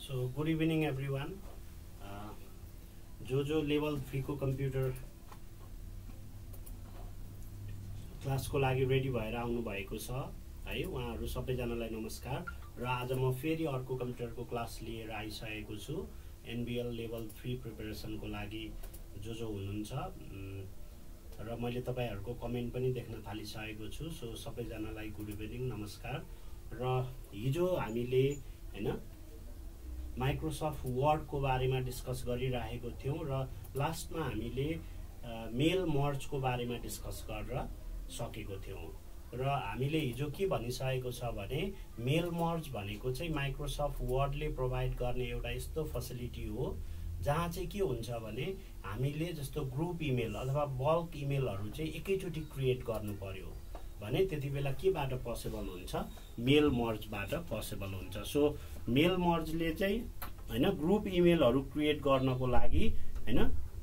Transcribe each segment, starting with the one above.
So good evening everyone. जो level 3 को computer क्लासको लागि रेडी भएर आउनु भएको छ है, उहाँहरु सबैजनालाई नमस्कार। र आज म फेरि अर्को कम्प्युटरको क्लास लिएर आइसकेको छु एनबीएल लेभल 3 प्रिपरेसनको लागि जो हुनुहुन्छ र मैले तपाईहरुको कमेन्ट पनि देख्न थालिसकेको छु। सो सबैजनालाई गुड इभिनिङ नमस्कार। र हिजो हामीले हैन माइक्रोसफ्ट वर्ड को बारेमा डिस्कस गरिरहेको थियौं र लास्टमा हामीले मेल मर्ज को बारेमा डिस्कस गरेर सकेको थियौं। र हामीले हिजो के भनिसकेको छ भने मेल मर्ज भनेको चाहिँ माइक्रोसफ्ट वर्डले प्रोवाइड गर्ने एउटा यस्तो फेसिलिटी हो जहाँ चाहिँ के हुन्छ भने हामीले जस्तो ग्रुप इमेल अथवा बल्क इमेलहरु चाहिँ एकैचोटी क्रिएट गर्नु पर्यो भने त्यतिबेला केबाट पोसिबल हुन्छ, मेल मर्जबाट पोसिबल हुन्छ। सो मेल मर्जले चाहिँ हैन ग्रुप इमेलहरु क्रिएट गर्नको लागि हैन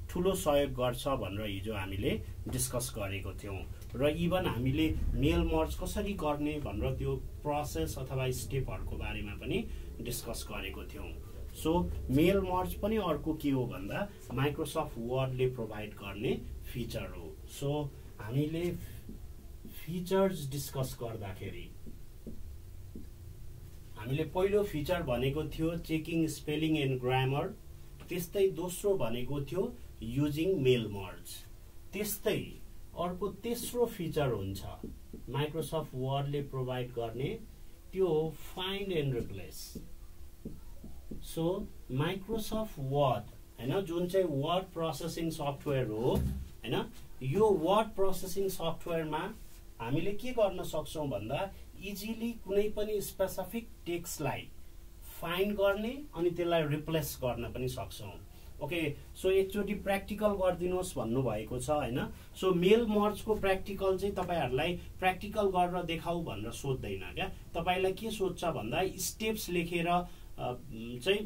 ठूलो सहयोग गर्छ भनेर हिजो हामीले डिस्कस गरेको थियौं। र इभन हामीले मेल मर्ज कसरी गर्ने भनेर त्यो प्रोसेस अथवा स्टेपहरुको बारेमा पनि डिस्कस गरेको थियौं। सो मेल मर्ज पनि अर्को के हो भन्दा माइक्रोसफ्ट वर्डले प्रोवाइड गर्ने फिचर हो। सो हामीले फिचर्स डिस्कस गर्दाखेरि हामीले पहिलो फिचर भनेको थियो चेकिङ स्पेलिङ एन्ड ग्रामर, त्यस्तै दोस्रो भनेको थियो युजिङ मेल मर्ज, त्यस्तै अर्को तेस्रो फिचर हुन्छ माइक्रोसफ्ट वर्डले प्रोवाइड गर्ने त्यो find and replace. So Microsoft word हैन जुन चाहिँ वर्ड प्रोसेसिङ सफ्टवेयर हो हैन, यो वर्ड प्रोसेसिङ सफ्टवेयरमा हामीले के गर्न सक्छौं भन्दा इजिली कुनै पनि स्पेसिफिक टेक्स्टलाई फाइन्ड गर्ने अनि त्यसलाई रिप्लेस गर्न पनि सक्छौं। ओके, सो एकचोटी प्र्याक्टिकल गर्दिनुहोस् भन्नु भएको छ हैन। सो मेल मर्जको प्र्याक्टिकल चाहिँ तपाईहरुलाई प्र्याक्टिकल गरेर देखाऊ भनेर सोध्दैन क्या, तपाईलाई के सोध्छ भन्दा स्टेप्स लेखेर चाहिँ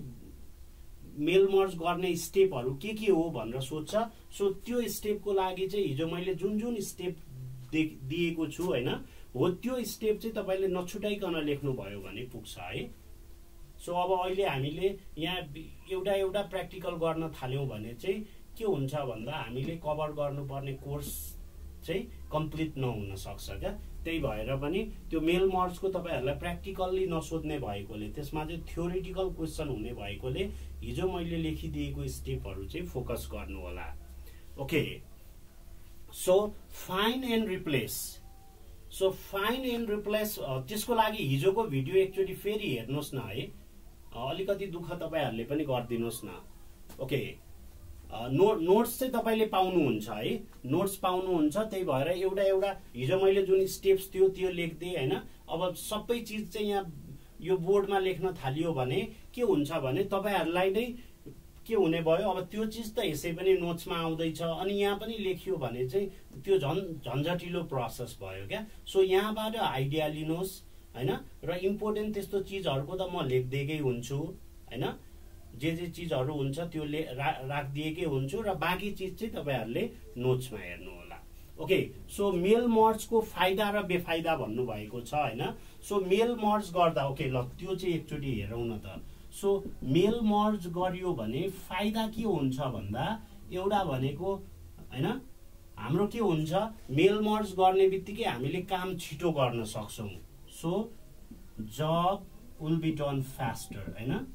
मेल मर्ज गर्ने स्टेपहरु के हो भनेर सोध्छ। सो त्यो स्टेपको लागि चाहिँ हिजो मैले जुन स्टेप दिएको छु हैन, हो त्यो स्टेप चाहिँ तपाईले नछुटाइकन लेख्नु भयो भने पुग्छ है। सो अब अहिले हामीले यहाँ एउटा प्र्याक्टिकल गर्न थाल्यौं भने चाहिँ के हुन्छ भन्दा हामीले कभर गर्नुपर्ने कोर्स चाहिँ कम्प्लिट नहुन सक्छ क्या। त्यही भएर पनि त्यो मेल मर्जको तपाईहरुलाई प्र्याक्टिकली नसोध्ने भएकोले, त्यसमा चाहिँ थ्योरेटिकल क्वेशन हुने भएकोले हिजो मैले लेखिदिएको स्टेपहरु चाहिँ फोकस गर्नु होला। Okay, so find and replace. So find and replace त्यसको लागि हिजोको भिडियो एकचोटी फेरि हेर्नुस् न है, अलिकति दुःख तपाईहरुले पनि गर्दिनुस् न। ओके, नोट्स चाहिँ तपाईले पाउनुहुन्छ है, नोट्स पाउनुहुन्छ। त्यही भएर एउटा हिजो मैले जुन स्टेप्स थियो त्यो लेख्दै हैन, अब सबै चीज चाहिँ यहाँ यो बोर्डमा लेख्न थालियो भने के हुन्छ भने तपाईहरुलाई नै के हुने भयो, अब त्यो चीज त यसै पनि नोट्समा आउँदैछ अनि यहाँ पनि लेखियो भने चाहिँ त्यो झन्झटिलो प्रोसेस भयो क्या। सो यहाँबाट आइडिया लिनुहोस् हैन, र इम्पोर्टेन्ट त्यस्तो चीजहरुको त म लेख्दैकै हुन्छु हैन, जे चीजहरु हुन्छ त्यो राखदिएकै हुन्छु र बाँकी चीज चाहिँ तपाईहरुले नोट्समा हेर्नु होला। ओके, सो मेल मर्जको फाइदा र बेफाइदा भन्नु भएको छ हैन। सो मेल मर्ज गर्दा ओके ल त्यो चाहिँ एकचोटी हेरौं न त। सो मेल मर्ज गरियो भने फाइदा के हुन्छ भन्दा एउटा भनेको हैन, हाम्रो के हुन्छ मेल मर्ज गर्ने बित्तिकै हामीले काम छिटो गर्न सक्छौं। So job will be done faster हैन।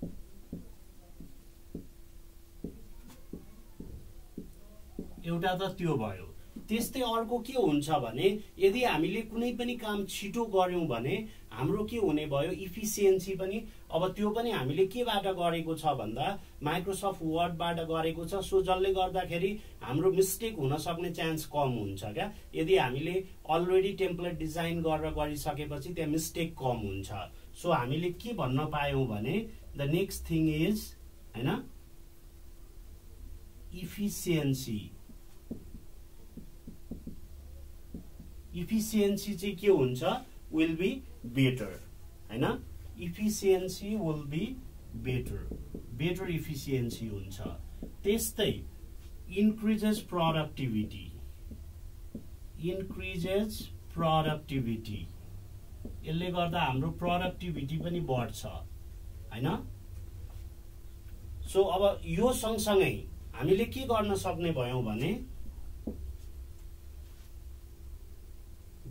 एउटा त त्यो भयो। त्यस्तै अर्को के हुन्छ भने यदि हामीले कुनै पनि काम छिटो गर्यौं भने हाम्रो के हुने भयो, इफिसिएन्सी पनि। अब त्यो पनि हामीले केबाट गरेको छ भन्दा माइक्रोसफ्ट वर्डबाट गरेको छ। सो जसले गर्दाखेरि हाम्रो मिस्टेक हुन सक्ने चान्स कम हुन्छ क्या। यदि हामीले अलरेडी टेम्प्लेट डिजाइन गरेर गरिसकेपछि त्यहाँ मिस्टेक कम हुन्छ। सो हामीले के भन्न पायौं भने द नेक्स्ट थिङ इज हैन इफिसिएन्सी। इफिसिएन्सी चाहिँ के हुन्छ, विल बी बेटर हैन, efficiency will be better efficiency हुन्छ। त्यस्तै इन्क्रिजेस प्रोडक्टिभिटी, यसले गर्दा हाम्रो प्रोडक्टिभिटी पनि बढ्छ हैन। सो अब यो सँगसँगै हामीले के गर्न सक्ने भयौं भने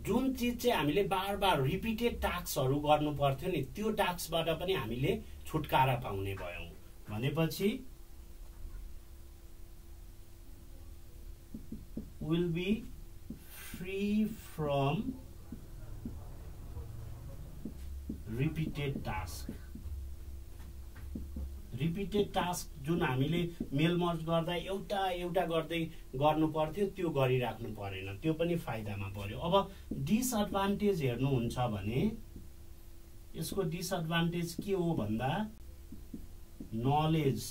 जुन चीज चाहिँ हामीले बार बार रिपिटेड टास्कहरु गर्नु पर्थ्यो नि त्यो टास्कबाट पनि हामीले छुटकारा पाउने भयौं भनेपछि will be free from repeated task. Repeated task जुन हामीले मेल मर्ज गर्दा एउटा गर्दै गर्नु पर्थ्यो त्यो गरिराख्नु परेन त्यो पनि फाइदामा पर्यो। अब डिसएडभान्टेज हेर्नुहुन्छ भने यसको डिसएडभान्टेज के हो भन्दा नलेज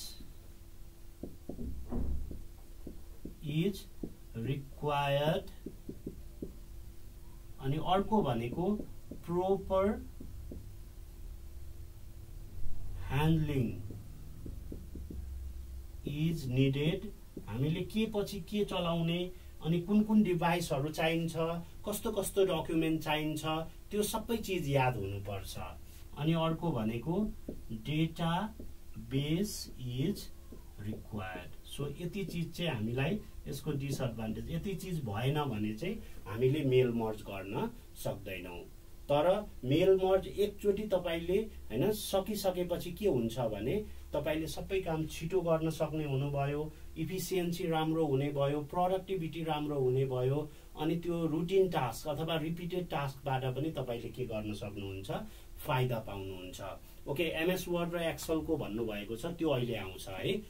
इज रिक्वायर्ड अनि अर्को भनेको प्रोपर ह्यान्डलिङ इज निडेड। हामीले के पछि के चलाउने अनि कुन कुन डिभाइसहरु चाहिन्छ कस्तो कस्तो डकुमेन्ट चाहिन्छ त्यो सबै चीज याद हुनुपर्छ। अनि अर्को भनेको data base is required. So यति चीज चाहिँ हामीलाई यसको डिसएडभान्टेज यति चीज भएन भने चाहिँ हामीले मेल मर्ज गर्न सक्दैनौं। तर मेल मर्ज एकचोटी तपाईले हैन सकिसकेपछि के हुन्छ भने तपाईले सबै काम छिटो गर्न सक्ने हुनुभयो, इफिसिएन्सी राम्रो हुने भयो, प्रोडक्टिभिटी राम्रो हुने भयो अनि त्यो रुटिन टास्क अथवा रिपिटेड टास्कबाट पनि तपाईले के गर्न सक्नुहुन्छ फाइदा पाउनुहुन्छ। ओके एमएस वर्ड र एक्सेल को भन्नु भएको छ त्यो अहिले आउँछ है।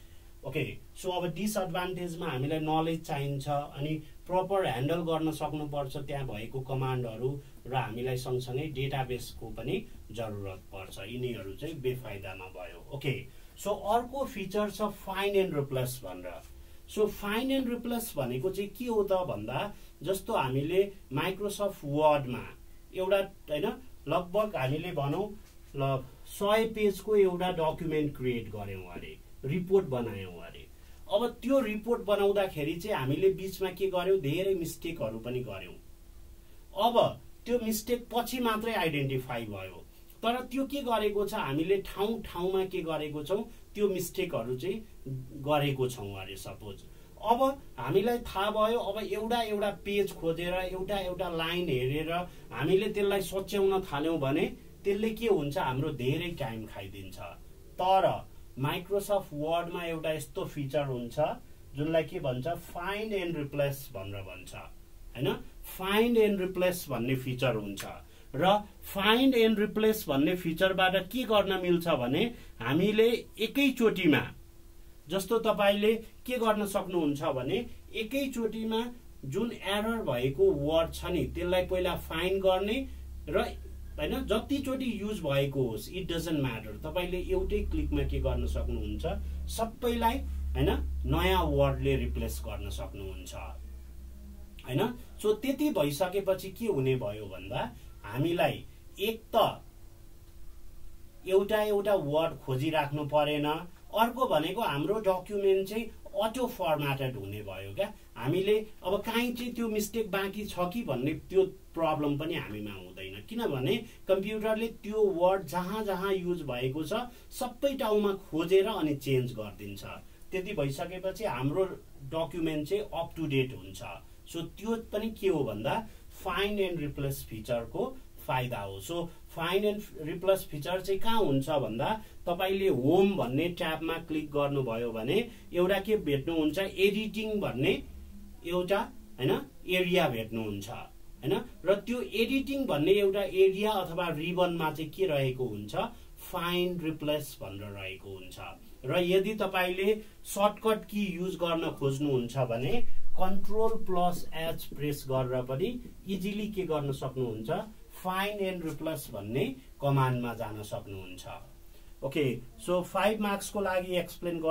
ओके सो अब डिसएडभान्टेजमा हामीलाई नलेज चाहिन्छ अनि प्रपर ह्यान्डल गर्न सक्नुपर्छ त्यहाँ भएको कमान्डहरु र हामीलाई सँगसँगै डेटाबेसको पनि जरुरत पर्छ। यिनीहरु चाहिँ बेफाइदामा भयो। ओके सो अर्को फिचर छ फाइन्ड एन्ड रिप्लेस भनेर। सो फाइन्ड एन्ड रिप्लेस भनेको चाहिँ के हो त भन्दा जस्तो हामीले माइक्रोसफ्ट वर्डमा एउटा हैन लगभग हामीले भनौं ल 100 पेजको एउटा डकुमेन्ट क्रिएट गर्यौं अरे रिपोर्ट बनायौं अरे। अब त्यो रिपोर्ट बनाउँदाखेरि चाहिँ हामीले बीचमा के गर्यौं धेरै मिस्टेकहरु पनि गर्यौं। अब त्यो मिस्टेक पछि मात्रै आइडेन्टिफाई भयो तर त्यो के गरेको छ हामीले ठाउँ ठाउँमा के गरेको छौं त्यो मिस्टेकहरु चाहिँ गरेको छौं अरे सपोज। अब हामीलाई थाहा भयो अब एउटा पेज खोजेर एउटा लाइन हेरेर हामीले त्यसलाई सच्याउन थाल्यौं भने त्यसले के हुन्छ हाम्रो धेरै टाइम खाइदिन्छ। तर माइक्रोसफ्ट वर्डमा एउटा यस्तो फिचर हुन्छ जुनलाई के भन्छ फाइन्ड एन्ड रिप्लेस भनेर भन्छ हैन। फाइन्ड एन्ड रिप्लेस भन्ने फिचर हुन्छ र फाइन्ड एन्ड रिप्लेस भन्ने फिचरबाट के गर्न मिल्छ भने हामीले एकैचोटीमा जस्तो तपाईले के गर्न सक्नुहुन्छ भने एकैचोटीमा जुन एरर भएको वर्ड छ नि त्यसलाई पहिला फाइन्ड गर्ने र हैन जतिचोटी युज भएको होस् इट डजन्ट म्याटर तपाईले एउटै क्लिकमा के गर्न सक्नुहुन्छ सबैलाई हैन नयाँ वर्डले रिप्लेस गर्न सक्नुहुन्छ हैन। सो त्यति भइसकेपछि के हुने भयो भन्दा हामीलाई एक त एउटा वर्ड खोजिराख्नु परेन अर्को भनेको हाम्रो डकुमेन्ट चाहिँ अटो फर्म्याटेड हुने भयो क्या। हामीले अब काहीँ चाहिँ त्यो मिस्टेक बाँकी छ कि भन्ने त्यो प्रब्लम पनि हामीमा हुँदैन किनभने कम्प्युटरले त्यो वर्ड जहाँ जहाँ युज भएको छ सबै ठाउँमा खोजेर अनि चेन्ज गरिदिन्छ। त्यति भइसकेपछि हाम्रो डकुमेन्ट चाहिँ अप टु डेट हुन्छ। सो त्यो पनि के हो भन्दा फाइन्ड एन्ड रिप्लेस फिचरको फाइदा हो। So find and replace feature चाहिँ कहाँ हुन्छ भन्दा तपाईले होम भन्ने ट्याबमा क्लिक गर्नुभयो भने एउटा के भेट्नुहुन्छ एडिटिङ भन्ने एउटा हैन एरिया भेट्नुहुन्छ हैन र त्यो एडिटिङ भन्ने एउटा एरिया अथवा रिबनमा चाहिँ के रहेको हुन्छ फाइन्ड रिप्लेस भनेर रहेको हुन्छ। र यदि तपाईले सर्टकट की युज गर्न खोज्नुहुन्छ भने Ctrl+H प्रेस गरेर पनि इजिली के गर्न सक्नुहुन्छ फाइन्ड एन्ड रिप्लेस भन्ने कमान्डमा जान सक्नुहुन्छ। ओके सो 5 मार्क्स को लागि एक्सप्लेन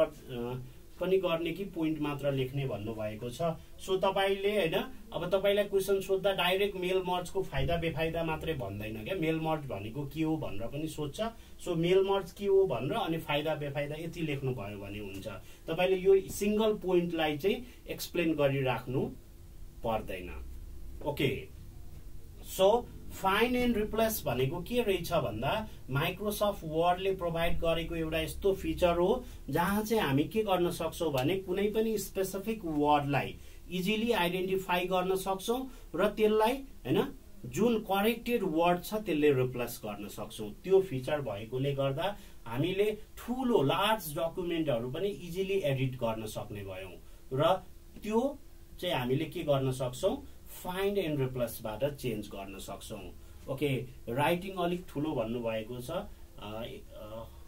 पनि गर्ने कि पोइन्ट मात्र लेख्ने भन्नु भएको छ। सो तपाईले हैन अब तपाईलाई क्वेशन सोध्दा डाइरेक्ट मेल मर्ज को फाइदा बेफाइदा मात्रै भन्दैन के मेल मर्ज भनेको के हो भनेर पनि सोध्छ। सो मेल मर्ज के हो भनेर अनि फाइदा बेफाइदा यति लेख्नु भयो भने हुन्छ। तपाईले यो सिंगल पोइन्टलाई चाहिँ एक्सप्लेन गरिराख्नु पर्दैन। Okay so find and replace भनेको के रहेछ भन्दा माइक्रोसफ्ट वर्डले प्रोभाइड गरेको एउटा यस्तो फिचर हो जहाँ चाहिँ हामी के गर्न सक्छौं भने कुनै पनि स्पेसिफिक वर्डलाई इजिली आइडेन्टिफाई गर्न सक्छौं र त्यसलाई हैन जुन करेक्टेड वर्ड छ त्यसले रिप्लेस गर्न सक्छौं। त्यो फिचर भएकोले गर्दा हामीले ठूलो लार्ज डकुमेन्टहरु पनि इजिली एडिट गर्न सक्ने भयौं र त्यो चाहिँ हामीले के गर्न सक्छौं फाइन्ड एन्ड रिप्लेस बाट चेन्ज गर्न सक्छौं। ओके, राइटिङ अलिक ठूलो भन्नु भएको छ।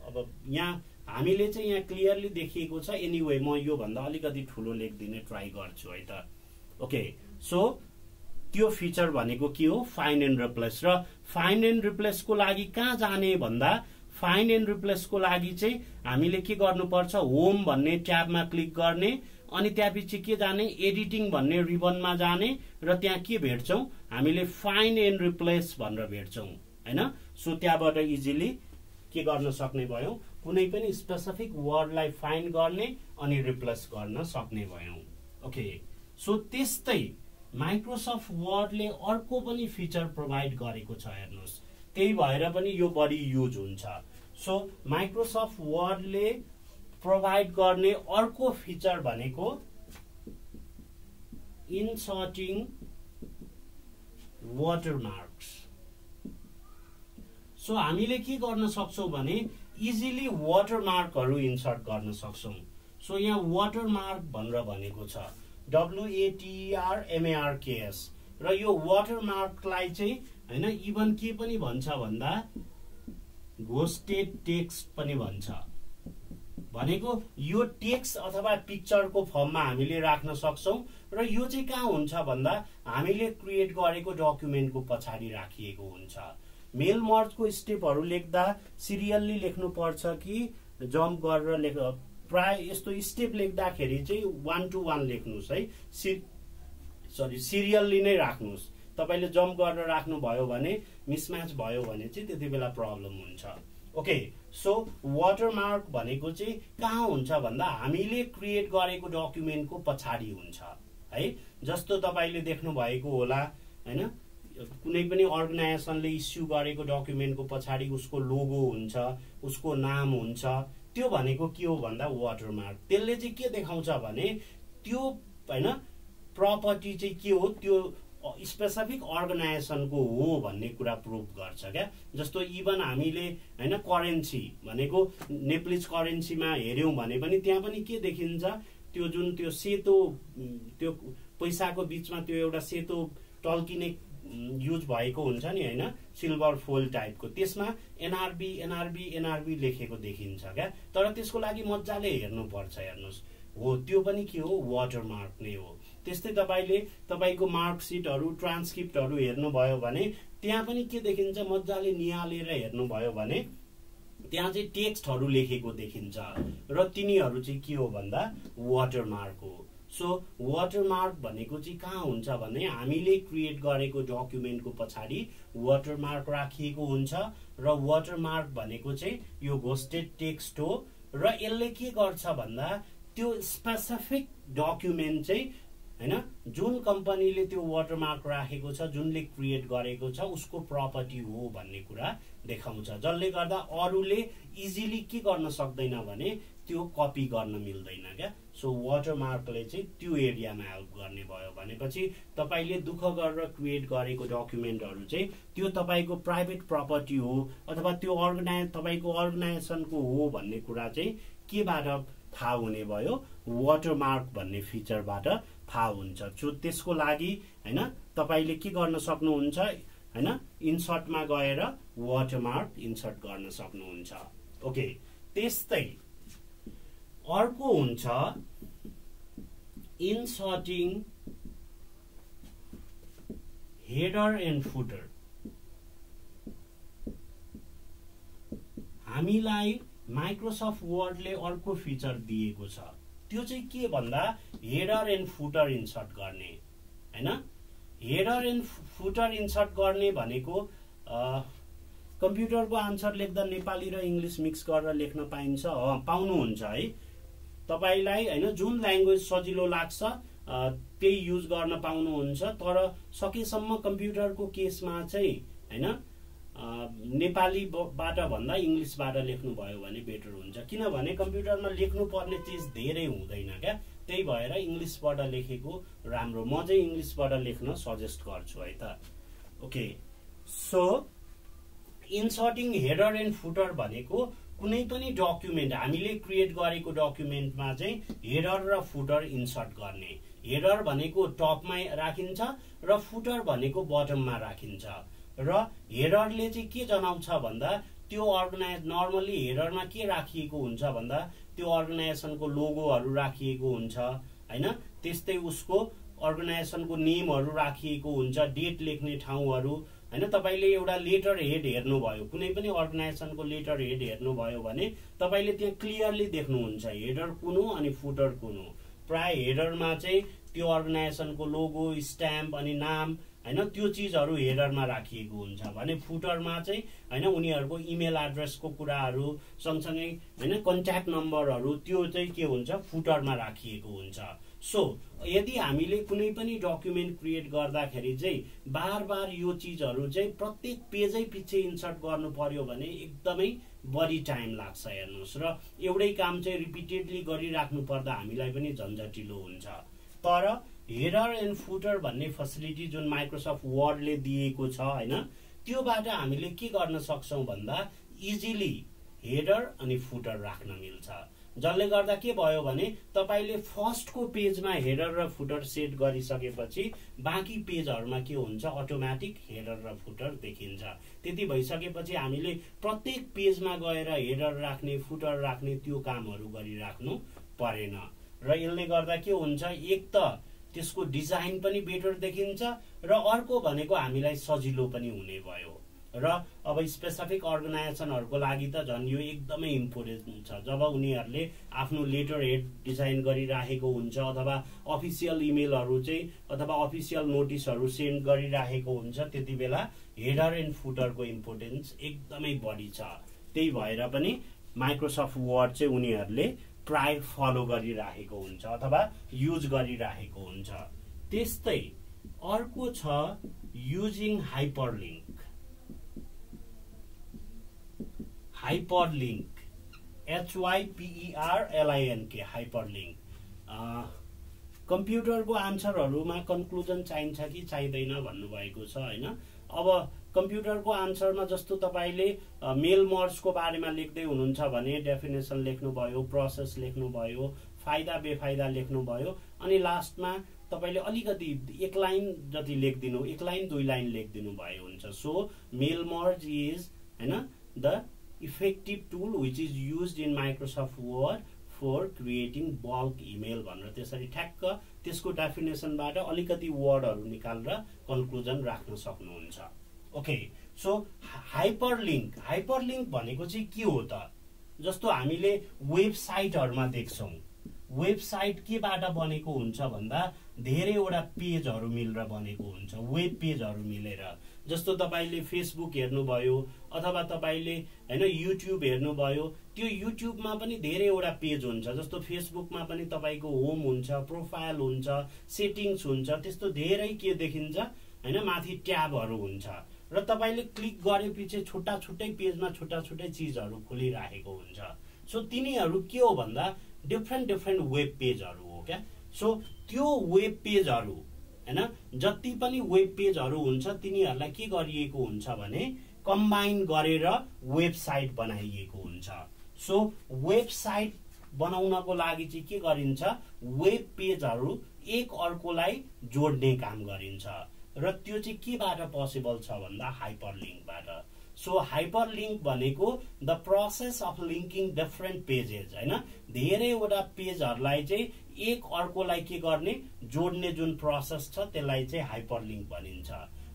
अब यहाँ हामीले चाहिँ यहाँ क्लियरली देखिएको छ। एनीवे म यो भन्दा अलिकति ठूलो लेख्दिने ट्राई गर्छु है त। ओके, सो त्यो फिचर भनेको के हो फाइन्ड एन्ड रिप्लेस। र फाइन्ड एन्ड रिप्लेस को लागि कहाँ जाने भन्दा फाइन्ड एन्ड रिप्लेस को लागि चाहिँ हामीले के गर्नुपर्छ होम भन्ने ट्याबमा क्लिक गर्ने अनि त्यसपछि के जाने एडिटिङ भन्ने रिबनमा जाने र त्यहाँ के भेट्छौं हामीले फाइन्ड एन्ड रिप्लेस भनेर भेट्छौं हैन। सो त्यहाँबाट इजिली के गर्न सक्ने भयौं कुनै पनि स्पेसिफिक वर्डलाई फाइन्ड गर्ने अनि रिप्लेस गर्न सक्ने भयौं। ओके, सो त्यस्तै माइक्रोसफ्ट वर्डले अर्को पनि फिचर प्रोभाइड गरेको छ हेर्नुस्। त्यही भएर पनि यो बढी युज हुन्छ। सो माइक्रोसफ्ट वर्डले प्रोभाइड गर्ने अर्को फिचर भनेको इन्सर्टिङ वाटरमार्क्स। सो हामीले के गर्न सक्छौं भने इजिली वाटरमार्कहरु इन्सर्ट गर्न सक्छौं। सो यहाँ वाटरमार्क भनेर भनेको छ WATERMARKS र यो वाटरमार्कलाई चाहिँ हैन इभन के पनि भन्छ भन्दा घोस्टेड टेक्स्ट पनि भन्छ। भनेको यो टेक्स्ट अथवा पिक्चरको फर्ममा हामीले राख्न सक्छौं र यो चाहिँ कहाँ हुन्छ भन्दा हामीले क्रिएट गरेको डकुमेन्टको पछाडी राखिएको हुन्छ। मेल मर्जको स्टेपहरु लेख्दा सिरियल्ली लेख्नु पर्छ कि जम्प गरेर लेख प्राय यस्तो स्टेप लेख्दाखेरि चाहिँ 1 to 1 लेख्नुस् है। सिरियल्ली नै राख्नुस्। तपाईले जम्प गरेर राख्नु भयो भने मिसम्याच भयो भने चाहिँ त्यतिबेला प्रब्लम हुन्छ। ओके, सो वाटरमार्क भनेको चाहिँ कहाँ हुन्छ भन्दा हामीले क्रिएट गरेको डकुमेन्टको पछाडी हुन्छ है। जस्तो तपाईले देख्नु भएको होला हैन कुनै पनि अर्गनाइजेसनले इस्यु गरेको डकुमेन्टको पछाडी उसको लोगो हुन्छ, उसको नाम हुन्छ। त्यो भनेको के हो भन्दा वाटरमार्क। त्यसले चाहिँ के देखाउँछ भने त्यो हैन प्रपर्टी चाहिँ के हो त्यो स्पेसिफिक अर्गनाइजेसनको हो भन्ने कुरा प्रुभ गर्छ क्या। जस्तो इभन हामीले हैन करेन्सी भनेको नेप्लिज करेन्सीमा हेर्यौं भने पनि त्यहाँ पनि के देखिन्छ त्यो जुन त्यो सेतो त्यो पैसाको बीचमा त्यो एउटा सेतो टल्किने युज भएको हुन्छ नि हैन सिल्भर फोइल टाइपको त्यसमा एनआरबी लेखेको देखिन्छ क्या। तर त्यसको लागि मज्जाले हेर्नु पर्छ। हेर्नुस् हो त्यो पनि के हो वाटरमार्क नै हो। त्यस्तै तपाईले तपाईको मार्कसिटहरु ट्रान्सक्रिप्टहरु हेर्नु भयो भने त्यहाँ पनि के देखिन्छ मज्जाले निहालेर हेर्नु भयो भने त्यहाँ चाहिँ टेक्स्टहरु लेखेको देखिन्छ र तिनीहरु चाहिँ के हो भन्दा वाटरमार्क हो। सो वाटरमार्क भनेको चाहिँ कहाँ हुन्छ भने हामीले क्रिएट गरेको डकुमेन्टको पछाडी वाटरमार्क राखिएको हुन्छ र वाटरमार्क भनेको चाहिँ यो घोस्टेड टेक्स्ट हो र यसले के गर्छ भन्दा त्यो स्पेसिफिक डकुमेन्ट चाहिँ हैन जुन कम्पनीले त्यो वाटरमार्क राखेको छ जुनले क्रिएट गरेको छ उसको प्रपर्टी हो भन्ने कुरा देखाउँछ। जसले गर्दा अरूले इजिली के गर्न सक्दैन भने त्यो कपी गर्न मिल्दैन क्या। सो वाटरमार्कले चाहिँ त्यो एरियामा हेल्प गर्ने भयो भनेपछि तपाईले दुःख गरेर क्रिएट गरेको डकुमेन्टहरु चाहिँ त्यो तपाईको प्राइभेट प्रपर्टी हो अथवा त्यो तपाईको अर्गनाइजेसनको हो भन्ने कुरा चाहिँ केबाट थाहा हुने भयो वाटरमार्क भन्ने फिचरबाट थाहा हुन्छ। सो त्यसको लागि हैन तपाईले के गर्न सक्नुहुन्छ हैन इन्सर्टमा गएर वाटरमार्क इन्सर्ट गर्न सक्नुहुन्छ। ओके, त्यस्तै अर्को हुन्छ इन्सर्टिङ हेडर एन्ड फुटर। हामीलाई माइक्रोसफ्ट वर्डले अर्को फिचर दिएको छ। त्यो चाहिँ के भन्दा हेडर एन्ड फुटर इन्सर्ट गर्ने हैन। हेडर एन्ड फुटर इन्सर्ट गर्ने भनेको कम्प्युटरको आन्सर लेख्दा नेपाली र इंग्लिश मिक्स गरेर लेख्न पाइन्छ पाउनुहुन्छ है। तपाईलाई हैन जुन ल्याङ्ग्वेज सजिलो लाग्छ त्यही युज गर्न पाउनुहुन्छ। तर सकेसम्म कम्प्युटरको केसमा चाहिँ हैन नेपालीबाट भन्दा इङ्ग्लिसबाट लेख्नुभयो भने बेटर हुन्छ, किनभने कम्प्युटरमा लेख्नुपर्ने चिज धेरै हुँदैन क्या, त्यही भएर इङ्ग्लिसबाट लेखेको राम्रो। म चाहिँ इङ्ग्लिसबाट लेख्न सजेस्ट गर्छु है त। Okay, so inserting header and footer भनेको कुनै पनि डकुमेन्ट हामीले क्रिएट गरेको डकुमेन्टमा चाहिँ हेडर र फुटर इन्सर्ट गर्ने। हेडर भनेको टपमा राखिन्छ र फुटर भनेको बटममा राखिन्छ। र हेडरले चाहिँ के जनाउँछ भन्दा त्यो नर्मली हेडरमा के राखिएको हुन्छ भन्दा त्यो अर्गनाइजेसनको लोगोहरू राखिएको हुन्छ हैन, त्यस्तै उसको अर्गनाइजेसनको नेमहरू राखिएको हुन्छ, डेट लेख्ने ठाउँहरू हैन। तपाईले एउटा लेटर हेड हेर्नुभयो, कुनै पनि अर्गनाइजेसनको लेटर हेड हेर्नुभयो भने तपाईले त्यहाँ क्लियरली देख्नुहुन्छ हेडर कुन हो अनि फुटर कुन हो। प्राय हेडरमा चाहिँ त्यो अर्गनाइजेसनको लोगो, स्ट्याम्प अनि नाम हैन त्यो चीजहरू हेडरमा राखिएको हुन्छ भने फुटरमा चाहिँ हैन उनीहरूको इमेल एड्रेसको कुराहरू सँगसँगै हैन कन्ट्याक्ट नम्बरहरू त्यो चाहिँ के हुन्छ फुटरमा राखिएको हुन्छ। सो यदि हामीले कुनै पनि डकुमेन्ट क्रिएट गर्दाखेरि चाहिँ बार यो चीजहरू चाहिँ प्रत्येक पेजै पछि इन्सर्ट गर्नु पर्यो भने एकदमै बढी टाइम लाग्छ हेर्नुस्, र एउटै काम चाहिँ रिपिटेडली गरिराख्नु पर्दा हामीलाई पनि झन्झटिलो हुन्छ। तर हेडर एन्ड फुटर भन्ने फेसिलिटी जुन माइक्रोसफ्ट वर्डले दिएको छ हैन, त्योबाट हामीले के गर्न सक्छौं भन्दा इजिली हेडर अनि फुटर राख्न मिल्छ, जसले गर्दा के भयो भने तपाईले फर्स्टको पेजमा हेडर र फुटर सेट गरिसकेपछि बाँकी पेजहरुमा के हुन्छ अटोमेटिक हेडर र फुटर देखिन्छ। त्यति भइसकेपछि हामीले प्रत्येक पेजमा गएर हेडर राख्ने फुटर राख्ने त्यो कामहरु गरिराख्नु परेन, र यसले गर्दा के हुन्छ एक त त्यसको डिजाइन पनि बेटर देखिन्छ र अर्को भनेको हामीलाई सजिलो पनि हुने भयो। र अब स्पेसिफिक अर्गनाइजेसनहरुको लागि त झन् यो एकदमै इम्पोर्टेन्ट छ। जब उनीहरुले आफ्नो लेटर हेड डिजाइन गरिराखेको हुन्छ अथवा अफिसियल इमेलहरु चाहिँ अथवा अफिसियल नोटिसहरु सेन्ड गरिराखेको हुन्छ, त्यति बेला हेडर एन्ड फुटरको इम्पोर्टेन्स एकदमै बढी छ। त्यही भएर पनि माइक्रोसफ्ट वर्ड चाहिँ उनीहरुले प्राय फलो गरिराखेको हुन्छ अथवा युज गरिराखेको हुन्छ। त्यस्तै अर्को छ using hyperlink. Hyperlink HYPERLINK hyperlink. कम्प्युटरको आन्सरहरुमा कन्क्लुजन चाहिन्छ कि चाहिदैन भन्नुभएको छ हैन। अब कम्प्युटरको आन्सरमा जस्तो तपाईले मेल मर्जको बारेमा लेख्दै हुनुहुन्छ भने डेफिनेसन लेख्नुभयो, प्रोसेस लेख्नुभयो, फाइदा बेफाइदा लेख्नुभयो, अनि लास्टमा तपाईले अलिकति एक लाइन जति लेख्दिनु, एक लाइन दुई लाइन लेख्दिनु भयो हुन्छ। सो मेल मर्ज इज हैन the effective tool which is used in Microsoft Word for creating bulk email भनेर त्यसरी ठ्याक्क त्यसको डेफिनेसनबाट अलिकति वर्डहरु निकालेर कन्क्लुजन राख्न सक्नुहुन्छ। Okay, so hyperlink. हाइपरलिंक भनेको चाहिँ के हो त? जस्तो हामीले वेबसाइटहरुमा देख्छौं, वेबसाइट केबाट बनेको हुन्छ भन्दा धेरैवटा पेजहरु मिलेर बनेको हुन्छ, वेब पेजहरु मिलेर। जस्तो तपाईले फेसबुक हेर्नुभयो अथवा तपाईले हैन युट्युब हेर्नुभयो, त्यो युट्युबमा पनि धेरैवटा पेज हुन्छ। जस्तो फेसबुकमा पनि तपाईको होम हुन्छ, प्रोफाइल हुन्छ, सेटिंग्स हुन्छ, त्यस्तो धेरै के देखिन्छ हैन माथि ट्याबहरु हुन्छ, र तपाईले क्लिक गरेपछि छुट्टा छुट्टै पेजमा छुट्टा छुट्टै चीजहरु खुलिराखेको हुन्छ। सो तिनीहरु के हो भन्दा डिफरेन्ट वेब पेजहरु हो क्या। सो त्यो वेब पेजहरु हैन जति पनि वेब पेजहरु हुन्छ तिनीहरुलाई के गरिएको हुन्छ भने कम्बाइन गरेर वेबसाइट बनाइएको हुन्छ। सो वेबसाइट बनाउनको लागि चाहिँ के गरिन्छ, वेब पेजहरु एक अर्कोलाई जोड्ने काम गरिन्छ, र त्यो चाहिँ केबाट पोसिबल छ भन्दा हाइपरलिंकबाट। सो हाइपरलिंक भनेको the process of linking different pages हैन, धेरैवटा पेजहरुलाई चाहिँ एक अर्कोलाई के गर्ने जोड्ने जुन प्रोसेस छ त्यसलाई चाहिँ हाइपरलिंक भनिन्छ।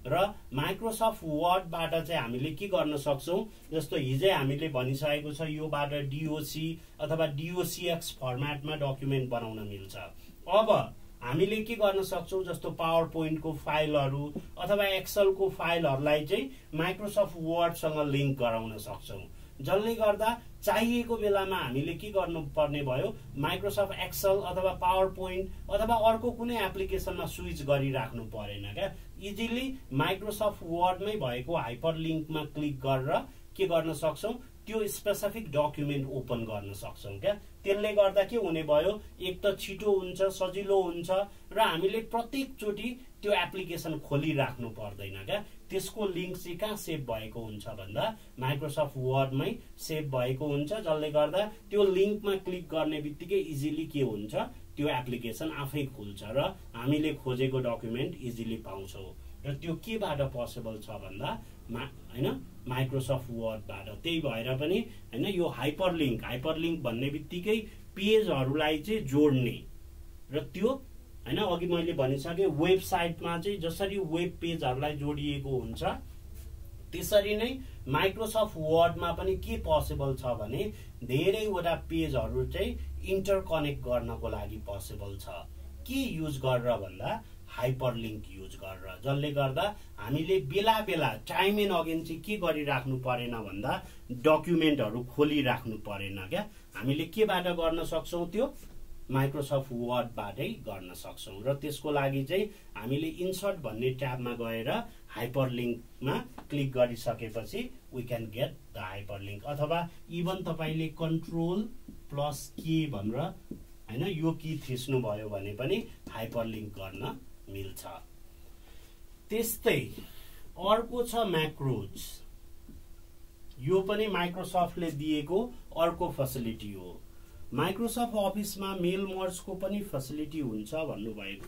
र माइक्रोसफ्ट वर्डबाट चाहिँ हामीले के गर्न सक्छौं, जस्तो हिजै हामीले भनिसकेको छ योबाट डीओसी अथवा डीओसीएक्स फर्मेटमा डकुमेन्ट बनाउन मिल्छ। अब हामीले के गर्न सक्छौं, जस्तो पावर पोइन्टको फाइलहरु अथवा एक्सेलको फाइलहरुलाई चाहिँ माइक्रोसफ्ट वर्डसँग लिंक गराउन सक्छौं। जसले गर्दा चाहिएको बेलामा हामीले के गर्नुपर्ने भयो, माइक्रोसफ्ट एक्सेल अथवा पावर पोइन्ट अथवा अर्को कुनै एप्लिकेसनमा स्विच गरिराख्नु परेन क्या। इजिली माइक्रोसफ्ट वर्डमै भएको हाइपरलिङ्कमा क्लिक गरेर के गर्न सक्छौँ, त्यो स्पेसिफिक डकुमेन्ट ओपन गर्न सक्छौँ क्या। त्यसले गर्दा के हुने भयो, एक त छिटो हुन्छ, सजिलो हुन्छ र हामीले प्रत्येक चोटि त्यो एप्लिकेसन खोलिराख्नु पर्दैन क्या। त्यसको लिङ्क चाहिँ कहाँ सेभ भएको हुन्छ भन्दा माइक्रोसफ्ट वर्डमै सेभ भएको हुन्छ, जसले गर्दा त्यो लिङ्कमा क्लिक गर्ने बित्तिकै इजिली के हुन्छ, त्यो एप्लिकेसन आफै खुल्छ र हामीले खोजेको डकुमेन्ट इजिली पाउँछौँ। र त्यो केबाट पोसिबल छ भन्दा हैन, माइक्रोसफ्ट वर्डबाट। त्यही भएर पनि हैन, यो हाइपरलिङ्क भन्ने बित्तिकै पेजहरूलाई चाहिँ जोड्ने र त्यो हैन, अघि मैले भनिसके वेबसाइटमा चाहिँ जसरी वेब पेजहरूलाई जोडिएको हुन्छ त्यसरी नै माइक्रोसफ्ट वर्डमा पनि के पोसिबल छ भने धेरैवटा पेजहरू चाहिँ इन्टरकनेक्ट गर्नको लागि पोसिबल छ। के युज गरेर भन्दा हाइपरलिङ्क युज गरेर, जसले गर्दा हामीले बेला बेला टाइम एन्ड अगेन चाहिँ के गरिराख्नु परेन भन्दा डकुमेन्टहरू खोलिराख्नु परेन क्या। हामीले केबाट गर्न सक्छौँ, त्यो माइक्रोसफ्ट वर्डबाटै गर्न सक्छौँ। र त्यसको लागि चाहिँ हामीले इन्सर्ट भन्ने ट्याबमा गएर हाइपरलिङ्कमा क्लिक गरिसकेपछि वी क्यान गेट द हाइपरलिङ्क, अथवा इभन तपाईँले Ctrl+K भनेर हैन यो की थिच्नु भयो भने पनि हाइपरलिङ्क गर्न मिल्छ। त्यस्तै अर्को छ म्याक्रोज। यो पनि माइक्रोसफ्टले दिएको अर्को फेसिलिटी हो। माइक्रोसफ्ट अफिसमा मेल मर्जको पनि फेसिलिटी हुन्छ भन्नुभएको।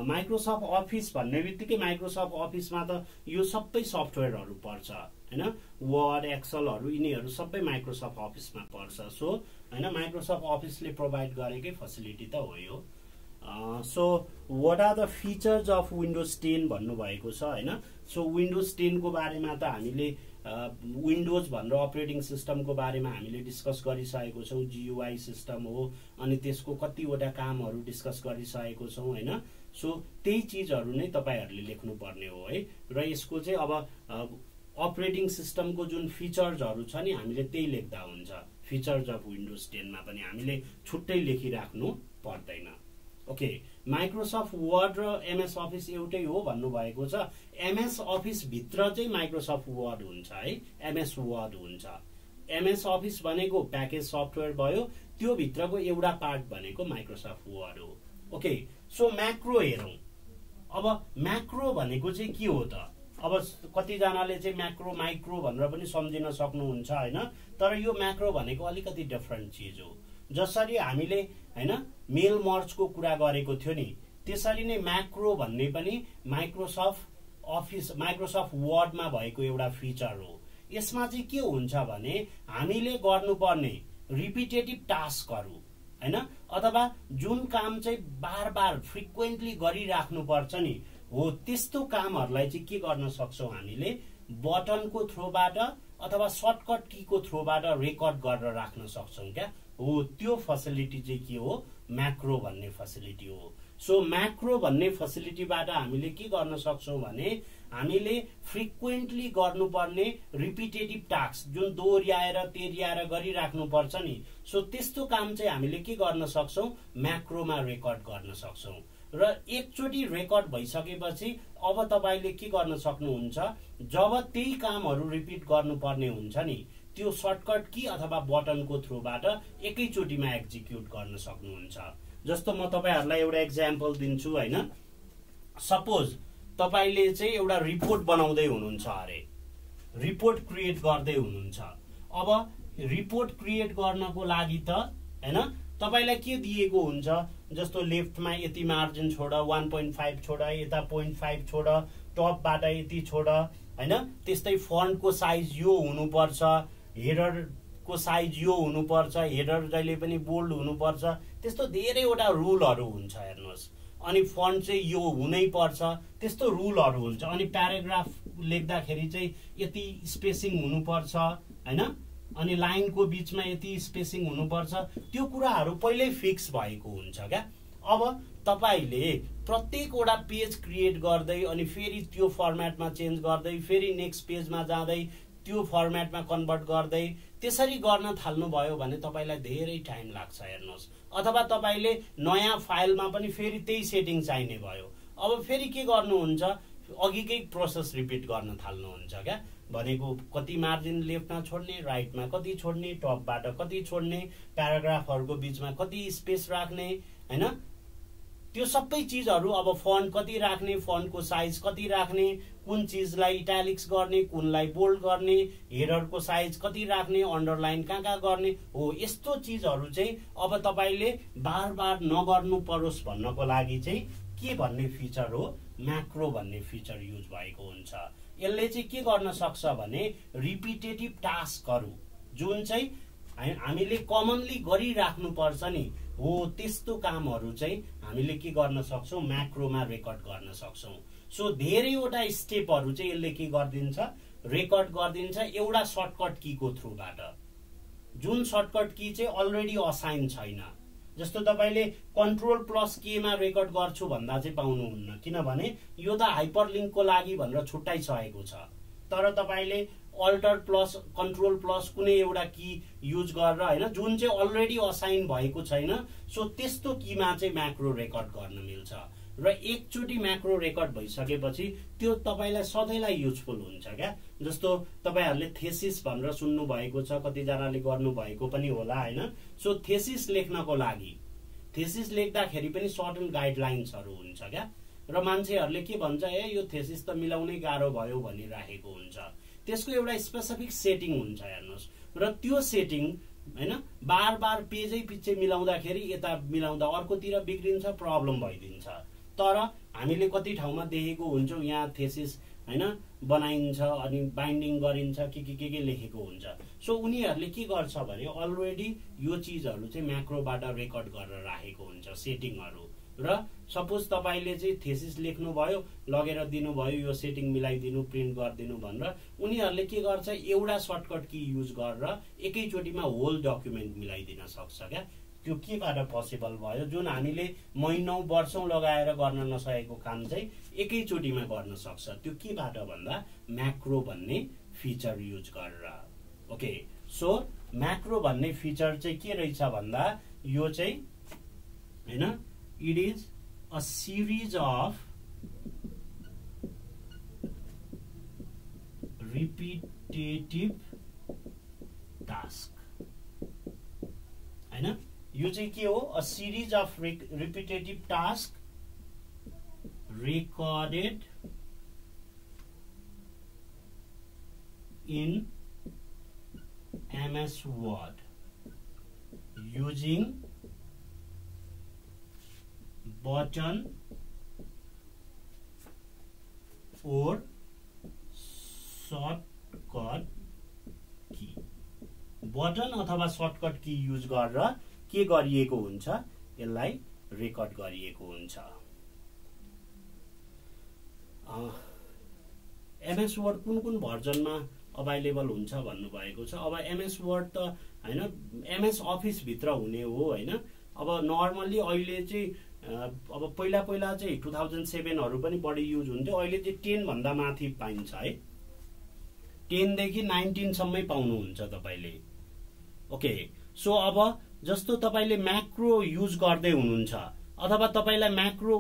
माइक्रोसफ्ट अफिस भन्ने बित्तिकै माइक्रोसफ्ट अफिसमा त यो सबै सफ्टवेयरहरू पर्छ हैन, वर्ड एक्सेलहरू यिनीहरू सबै माइक्रोसफ्ट अफिसमा पर्छ। सो हैन, माइक्रोसफ्ट अफिसले प्रोभाइड गरेकै फेसिलिटी त हो यो। So what are the features of Windows 10 भन्नुभएको छ हैन। सो विन्डोज 10 को बारेमा त हामीले विन्डोज भनेर अपरेटिङ सिस्टमको बारेमा हामीले डिस्कस गरिसकेको छौँ। GUI सिस्टम हो अनि त्यसको कतिवटा कामहरू डिस्कस गरिसकेको छौँ हैन। सो त्यही चिजहरू नै तपाईहरुले लेख्नु पर्ने हो है। र यसको चाहिँ अब अपरेटिङ सिस्टमको जुन फिचर्सहरू छ नि हामीले त्यही लेख्दा हुन्छ। फिचर्स अफ विन्डोज 10 मा पनि हामीले छुट्टै लेखिराख्नु पर्दैन। ओके, माइक्रोसफ्ट वर्ड र MS अफिस एउटै हो भन्नुभएको छ। MS अफिस भित्र चाहिँ माइक्रोसफ्ट वर्ड हुन्छ है, MS वर्ड हुन्छ। MS अफिस भनेको प्याकेज सफ्टवेयर भयो, त्यो भित्रको एउटा पार्ट भनेको माइक्रोसफ्ट वर्ड हो। ओके, सो म्याक्रो हेरौँ। अब म्याक्रो भनेको चाहिँ के हो त? अब कतिजनाले चाहिँ म्याक्रो माइक्रो भनेर पनि सम्झिन सक्नुहुन्छ हैन, तर यो म्याक्रो भनेको अलिकति डिफरेन्ट चिज हो। जसरी हामीले हैन मेल मर्जको कुरा गरेको थियो नि, त्यसरी नै म्याक्रो भन्ने पनि माइक्रोसफ्ट वर्डमा भएको एउटा फिचर हो। यसमा चाहिँ के हुन्छ भने हामीले गर्नुपर्ने रिपिटेटिभ टास्कहरू हैन, अथवा जुन काम चाहिँ बार बार फ्रिक्वेन्टली गरिराख्नु पर्छ नि हो, त्यस्तो कामहरूलाई चाहिँ के गर्न सक्छौँ हामीले बटनको थ्रोबाट अथवा सर्टकट कीको थ्रोबाट रेकर्ड गरेर राख्न सक्छौँ क्या हो। त्यो फेसिलिटी चाहिँ के हो? म्याक्रो भन्ने फेसिलिटी हो। सो म्याक्रो भन्ने फेसिलिटीबाट हामीले के गर्न सक्छौँ भने हामीले फ्रिक्वेन्टली गर्नुपर्ने रिपिटेटिभ टास्क जुन दोहोर्याएर तेर्याएर गरिराख्नु पर्छ नि, सो त्यस्तो काम चाहिँ हामीले के गर्न सक्छौँ? म्याक्रोमा रेकर्ड गर्न सक्छौँ। र एकचोटि रेकर्ड भइसकेपछि अब तपाईले के गर्न सक्नुहुन्छ, जब त्यही कामहरू रिपिट गर्नुपर्ने हुन्छ नि, त्यो सर्टकट की अथवा बटनको थ्रुबाट एकैचोटिमा एक्जिक्युट गर्न सक्नुहुन्छ। जस्तो म तपाईहरुलाई एउटा एक्जाम्पल दिन्छु हैन। सपोज तपाईले चाहिँ एउटा रिपोर्ट बनाउँदै हुनुहुन्छ अरे, रिपोर्ट क्रिएट गर्दै हुनुहुन्छ। अब रिपोर्ट क्रिएट गर्नको लागि त हैन तपाईलाई के दिएको हुन्छ, जस्तो लेफ्टमा यति मार्जिन छोड, 1.5 छोड, यता 0.5 छोड, टपबाट यति छोड हैन। त्यस्तै फन्टको साइज यो हुनुपर्छ, हेडरको साइज यो हुनुपर्छ, हेडर जहिले पनि बोल्ड हुनुपर्छ, त्यस्तो धेरैवटा रुलहरू हुन्छ हेर्नुहोस्। अनि फन्ट चाहिँ यो हुनै पर्छ, त्यस्तो रुलहरू हुन्छ। अनि प्याराग्राफ लेख्दाखेरि चाहिँ यति स्पेसिङ हुनुपर्छ हैन, अनि लाइनको बीचमा यति स्पेसिङ हुनुपर्छ, त्यो कुराहरू पहिल्यै फिक्स भएको हुन्छ क्या। अब तपाईले प्रत्येकवटा पेज क्रिएट गर्दै अनि फेरि त्यो फर्मेटमा चेन्ज गर्दै फेरि नेक्स्ट पेजमा जाँदै त्यो फर्मेटमा कन्भर्ट गर्दै त्यसरी गर्न थाल्नुभयो भने तपाईलाई धेरै टाइम लाग्छ हेर्नुहोस्। अथवा तपाईले नयाँ फाइलमा पनि फेरि त्यही सेटिङ चाहिने भयो। अब फेरि के गर्नुहुन्छ, अघिकै प्रोसेस रिपिट गर्न थाल्नुहुन्छ क्या। भनेको कति मार्जिन लेफ्टमा छोड्ने, राइटमा कति छोड्ने, टपबाट कति छोड्ने, प्याराग्राफहरूको बीचमा कति स्पेस राख्ने हैन, त्यो सबै चीजहरू। अब फन्ट कति राख्ने, फन्टको साइज कति राख्ने, कुन चीजलाई इटालिक्स गर्ने, कुनलाई बोल्ड गर्ने, हेडरको साइज कति राख्ने, अन्डरलाइन कहाँ गर्ने हो, यस्तो चीजहरू चाहिँ अब तपाईले बार बार नगर्नु परोस् भन्नको लागि चाहिँ के भन्ने फिचर हो, म्याक्रो भन्ने फिचर युज भएको हुन्छ। यसले चाहिँ के गर्न सक्छ भने रिपिटेटिभ टास्कहरू जुन चाहिँ हामीले कमनली गरिराख्नु पर्छ नि हो, त्यस्तो कामहरू चाहिँ हामीले के गर्न सक्छौं, म्याक्रोमा रेकर्ड गर्न सक्छौं। सो धेरैवटा स्टेपहरू चाहिँ यसले के गरिदिन्छ, रेकर्ड गरिदिन्छ एउटा सर्टकट कीको थ्रुबाट, जुन सर्टकट की चाहिँ अलरेडी असाइन छैन। जस्तो तपाईले Ctrl+K मा रेकर्ड गर्छु भन्दा चाहिँ पाउनुहुन्न, किनभने यो त हाइपरलिङ्कको लागि भनेर छुट्टै सकेको छ। तर तपाईले Ctrl+, कुनै एउटा की युज गरेर हैन, जुन चाहिँ अलरेडी असाइन भएको छैन, सो त्यस्तो कीमा चाहिँ म्याक्रो रेकर्ड गर्न मिल्छ। र एकचोटी म्याक्रो रेकर्ड भइसकेपछि त्यो तपाईलाई सधैँलाई युजफुल हुन्छ क्या। जस्तो तपाईहरुले थेसिस भनेर सुन्नु भएको छ, कतिजनाले गर्नु भएको पनि होला हैन। सो थेसिस लेख्नको लागि, थेसिस लेख्दाखेरि पनि सर्टन गाइडलाइन्सहरू हुन्छ क्या। र मान्छेहरूले के भन्छ, यो थेसिस त मिलाउनै गाह्रो भयो भनिराखेको हुन्छ। त्यसको एउटा स्पेसिफिक सेटिङ हुन्छ हेर्नुहोस्। र त्यो सेटिङ हैन बार बार पेजै पछि मिलाउँदाखेरि यता मिलाउँदा अर्कोतिर बिग्रिन्छ, प्रब्लम भइदिन्छ। तर हामीले कति ठाउँमा देखेको हुन्छौं, यहाँ थेसिस हैन बनाइन्छ अनि बाइन्डिङ गरिन्छ, के लेखेको हुन्छ। सो उनीहरूले के गर्छ भने अलरेडी यो चीजहरू चाहिँ म्याक्रोबाट रेकर्ड गरेर राखेको हुन्छ सेटिङहरू। र सपोज तपाईले चाहिँ थेसिस लेख्नु भयो, लगेर दिनुभयो, यो सेटिङ मिलाइदिनु, प्रिन्ट गरिदिनु भनेर, उनीहरूले के गर्छ, एउटा सर्टकट की युज गरेर एकैचोटीमा होल डकुमेन्ट मिलाइदिन सक्छ क्या। त्यो केबाट पोसिबल भयो, जुन हामीले महिनौं वर्षौं लगाएर गर्न नसकेको काम चाहिँ एकैचोटीमा गर्न सक्छ। त्यो केबाट भन्दा म्याक्रो भन्ने फिचर युज गरेर। ओके, सो म्याक्रो भन्ने फिचर चाहिँ के रहेछ भन्दा यो चाहिँ हैन, it is a series of repetitive task हैन। यो चाहिँ के हो, a series of repetitive task recorded in MS Word using button or shortcut key। Button अथवा सर्टकट की युज गरेर के गरिएको हुन्छ, यसलाई रेकर्ड गरिएको हुन्छ। एमएस वर्ड कुन भर्जनमा अभाइलेबल हुन्छ भन्नु भएको छ। अब एमएस वर्ड त हैन, एमएस अफिस भित्र हुने हो हैन। अब नर्मली अहिले चाहिँ अब पहिला चाहिँ 2007 हरू पनि बढी युज हुन्थ्यो, अहिले चाहिँ 10 भन्दा माथि पाइन्छ है। 10 देखि 19 सम्मै पाउनुहुन्छ तपाईले। ओके, सो अब जस्तो तपाईले म्याक्रो युज गर्दै हुनुहुन्छ अथवा तपाईलाई म्याक्रो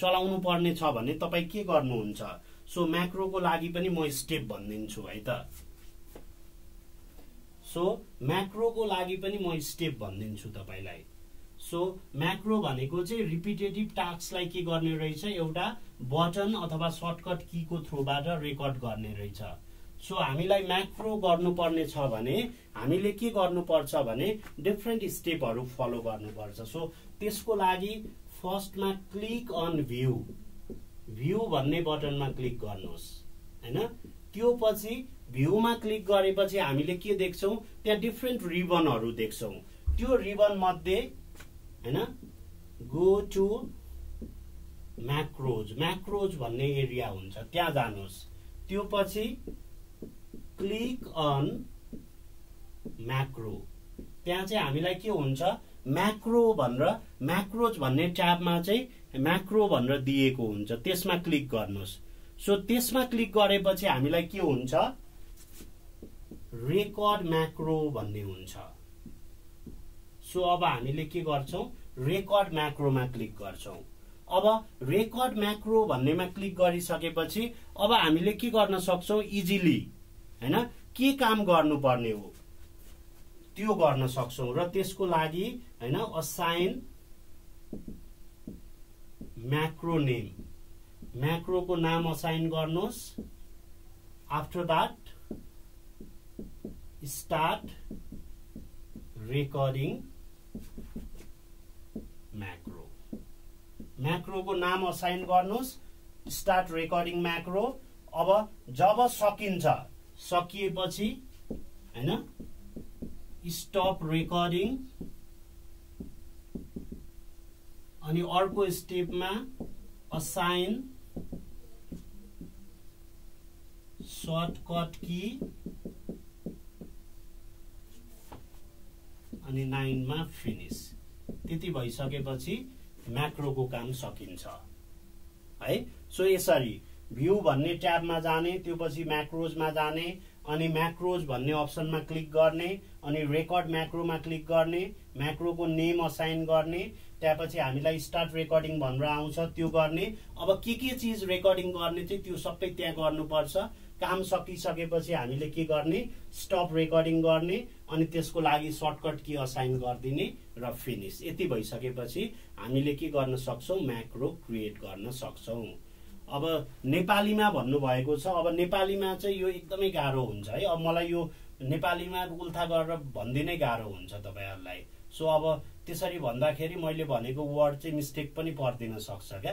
चलाउनु पर्ने छ भने तपाई के गर्नुहुन्छ, सो म्याक्रोको लागि पनि म स्टेप भनिदिन्छु है त। सो म्याक्रोको लागि पनि म स्टेप भनिदिन्छु तपाईलाई। सो म्याक्रो भनेको चाहिँ रिपिटेटिभ टास्कलाई के गर्ने रहेछ, एउटा बटन अथवा सर्टकट कीको थ्रुबाट रेकर्ड गर्ने रहेछ। सो हामीलाई म्याक्रो गर्नुपर्ने छ भने हामीले के गर्नुपर्छ भने डिफरेन्ट स्टेपहरू फलो गर्नुपर्छ। सो त्यसको लागि फर्स्टमा क्लिक अन भ्यू, भ्यू भन्ने बटनमा क्लिक गर्नुहोस् हैन। त्यो पछि भ्यूमा क्लिक गरेपछि हामीले के देख्छौं, त्यहाँ डिफरेन्ट रिबनहरू देख्छौं। त्यो रिबन मध्ये हैन गो टु म्याक्रोज, म्याक्रोज भन्ने एरिया हुन्छ, त्यहाँ जानुहोस्। त्यो पछि क्लिक अन म्याक्रो, त्यहाँ चाहिँ हामीलाई के हुन्छ, म्याक्रो भनेर म्याक्रोज भन्ने ट्याबमा चाहिँ म्याक्रो भनेर दिएको हुन्छ, त्यसमा क्लिक गर्नुहोस्। सो त्यसमा क्लिक गरेपछि हामीलाई के हुन्छ, रेकर्ड म्याक्रो भन्ने हुन्छ। सो अब हामीले के गर्छौं, रेकर्ड म्याक्रोमा क्लिक गर्छौं। अब रेकर्ड म्याक्रो भन्नेमा क्लिक गरिसकेपछि अब हामीले के गर्न सक्छौं, इजिली हैन के काम गर्नुपर्ने हो त्यो गर्न सक्छौं। र त्यसको लागि हैन असाइन म्याक्रो नेम, म्याक्रो को नाम असाइन गर्नुहोस्। After that start recording macro, macro को नाम असाइन गर्नुहोस्, स्टार्ट रेकर्डिङ म्याक्रो। अब जब सकिन्छ, सकिएपछि हैन स्टप रेकर्डिङ, अनि अर्को स्टेपमा असाइन सर्टकट की, अनि 9 मा फिनिश। त्यति भइसकेपछि म्याक्रोको काम सकिन्छ है। सो यसरी भ्यू भन्ने ट्याबमा जाने, त्यो पछि म्याक्रोजमा जाने, अनि म्याक्रोज भन्ने अप्सनमा क्लिक गर्ने, अनि रेकर्ड म्याक्रोमा क्लिक गर्ने, म्याक्रोको नेम असाइन गर्ने, त्यसपछि हामीलाई स्टार्ट रेकर्डिङ भनेर आउँछ त्यो गर्ने। अब के चीज रेकर्डिङ गर्ने चाहिँ त्यो सबै त्यहाँ गर्नुपर्छ। काम सकिसकेपछि हामीले के गर्ने, स्टप रेकर्डिङ गर्ने, अनि त्यसको लागि सर्टकट की असाइन गरिदिने र फिनिश। यति भइसकेपछि हामीले के गर्न सक्छौं, म्याक्रो क्रिएट गर्न सक्छौं। अब नेपालीमा भन्नुभएको छ, अब नेपालीमा चाहिँ यो एकदमै गाह्रो हुन्छ है। अब मलाई यो नेपालीमा उल्था गरेर भनिदिनै गाह्रो हुन्छ तपाईहरुलाई। सो अब त्यसरी भन्दाखेरि मैले भनेको वर्ड चाहिँ मिस्टेक पनि पर्दिन सक्छ क्या।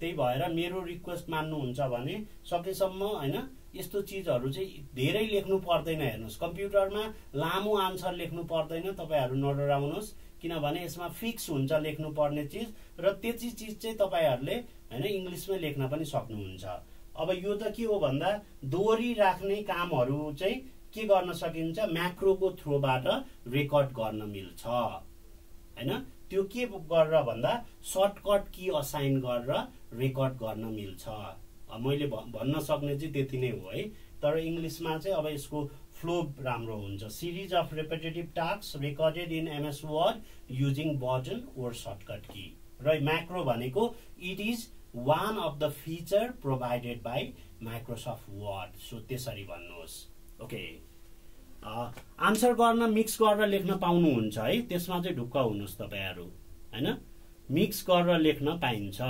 त्यही भएर मेरो रिक्वेस्ट मान्नुहुन्छ भने सकेसम्म हैन यस्तो चीजहरु चाहिँ धेरै लेख्नु पर्दैन। हेर्नुस्, कम्प्युटरमा लामो आन्सर लेख्नु पर्दैन, तपाईहरु नडराउनुस्, किनभने यसमा फिक्स हुन्छ लेख्नु पर्ने चीज, र त्यति चीज चाहिँ तपाईहरुले हैन इंग्लिशमै लेख्न पनि सक्नुहुन्छ। अब यो त के हो भन्दा दोहोरी राख्ने कामहरु चाहिँ के गर्न सकिन्छ, म्याक्रोको थ्रुबाट रेकर्ड गर्न मिल्छ हैन। त्यो के गरेर भन्दा सर्टकट की असाइन गरेर रेकर्ड गर्न मिल्छ। मैले भन्न सक्ने चाहिँ त्यति नै हो है। तर इंग्लिशमा चाहिँ अब यसको फ्लो राम्रो हुन्छ। Series of repetitive task recorded in MS Word using button or shortcut key. र म्याक्रो भनेको it is one of the feature provided by Microsoft Word. So त्यसरी भन्नुहोस्। ओके, आन्सर गर्न मिक्स गरेर लेख्न पाउनुहुन्छ है। त्यसमा चाहिँ ढुक्क हुनुहोस् तपाईहरु हैन, मिक्स गरेर लेख्न पाइन्छ।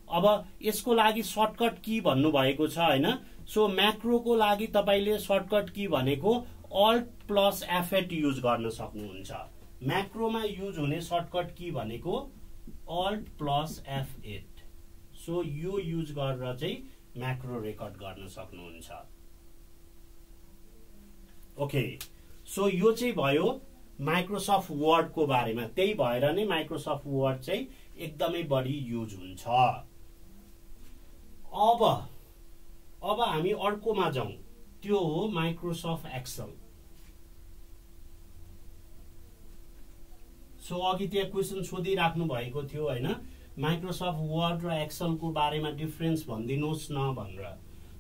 अब यसको लागि सर्टकट की भन्नु भएको छ हैन। सो म्याक्रोको लागि तपाईले सर्टकट की भनेको अल्ट प्लस F8 युज गर्न सक्नुहुन्छ। म्याक्रोमा युज हुने सर्टकट की भनेको अल्ट प्लस F8। सो यो युज गरेर चाहिँ म्याक्रो रेकर्ड गर्न सक्नुहुन्छ। ओके, सो यो चाहिँ भयो माइक्रोसफ्ट वर्ड को बारेमा। त्यही भएर नै माइक्रोसफ्ट वर्ड चाहिँ एकदमै बढी युज हुन्छ। अब हामी अर्कोमा जाउँ, त्यो हो माइक्रोसफ्ट एक्सेल। सो अघि त्यहाँ क्वेशन सोधिराख्नु भएको थियो हैन, माइक्रोसफ्ट वर्ड र एक्सेल को बारेमा डिफरेन्स भनिदिनुहोस् न भनेर।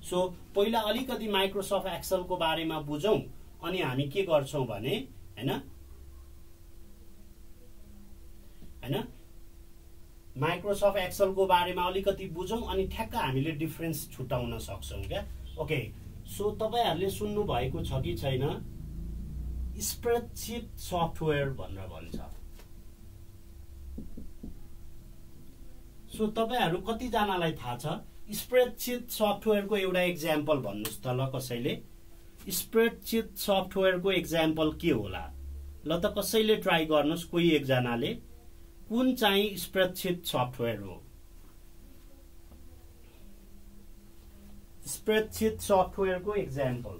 सो पहिला अलिकति माइक्रोसफ्ट एक्सेल को बारेमा बुझौं, अनि हामी के गर्छौं भने हैन माइक्रोसफ्ट एक्सेल को बारेमा अलिकति बुझौं, अनि ठ्याक्क हामीले डिफरेन्स छुटाउन सक्छौं क्या। ओके, सो तपाईहरुले सुन्नु भएको छ कि छैन, स्प्रेडशीट सफ्टवेयर भनेर भन्छ। सो तपाईहरु कति जनालाई थाहा छ स्प्रेडशीट सफ्टवेयरको एउटा एक्जाम्पल भन्नुस् त ल कसैले। स्प्रेडशीट सफ्टवेयरको एक्जाम्पल के होला ल त कसैले ट्राई गर्नुस्, कोही एकजनाले। कुन चाहिँ स्प्रेडशीट सफ्टवेयर हो? स्प्रेडशीट सफ्टवेयरको एक्जाम्पल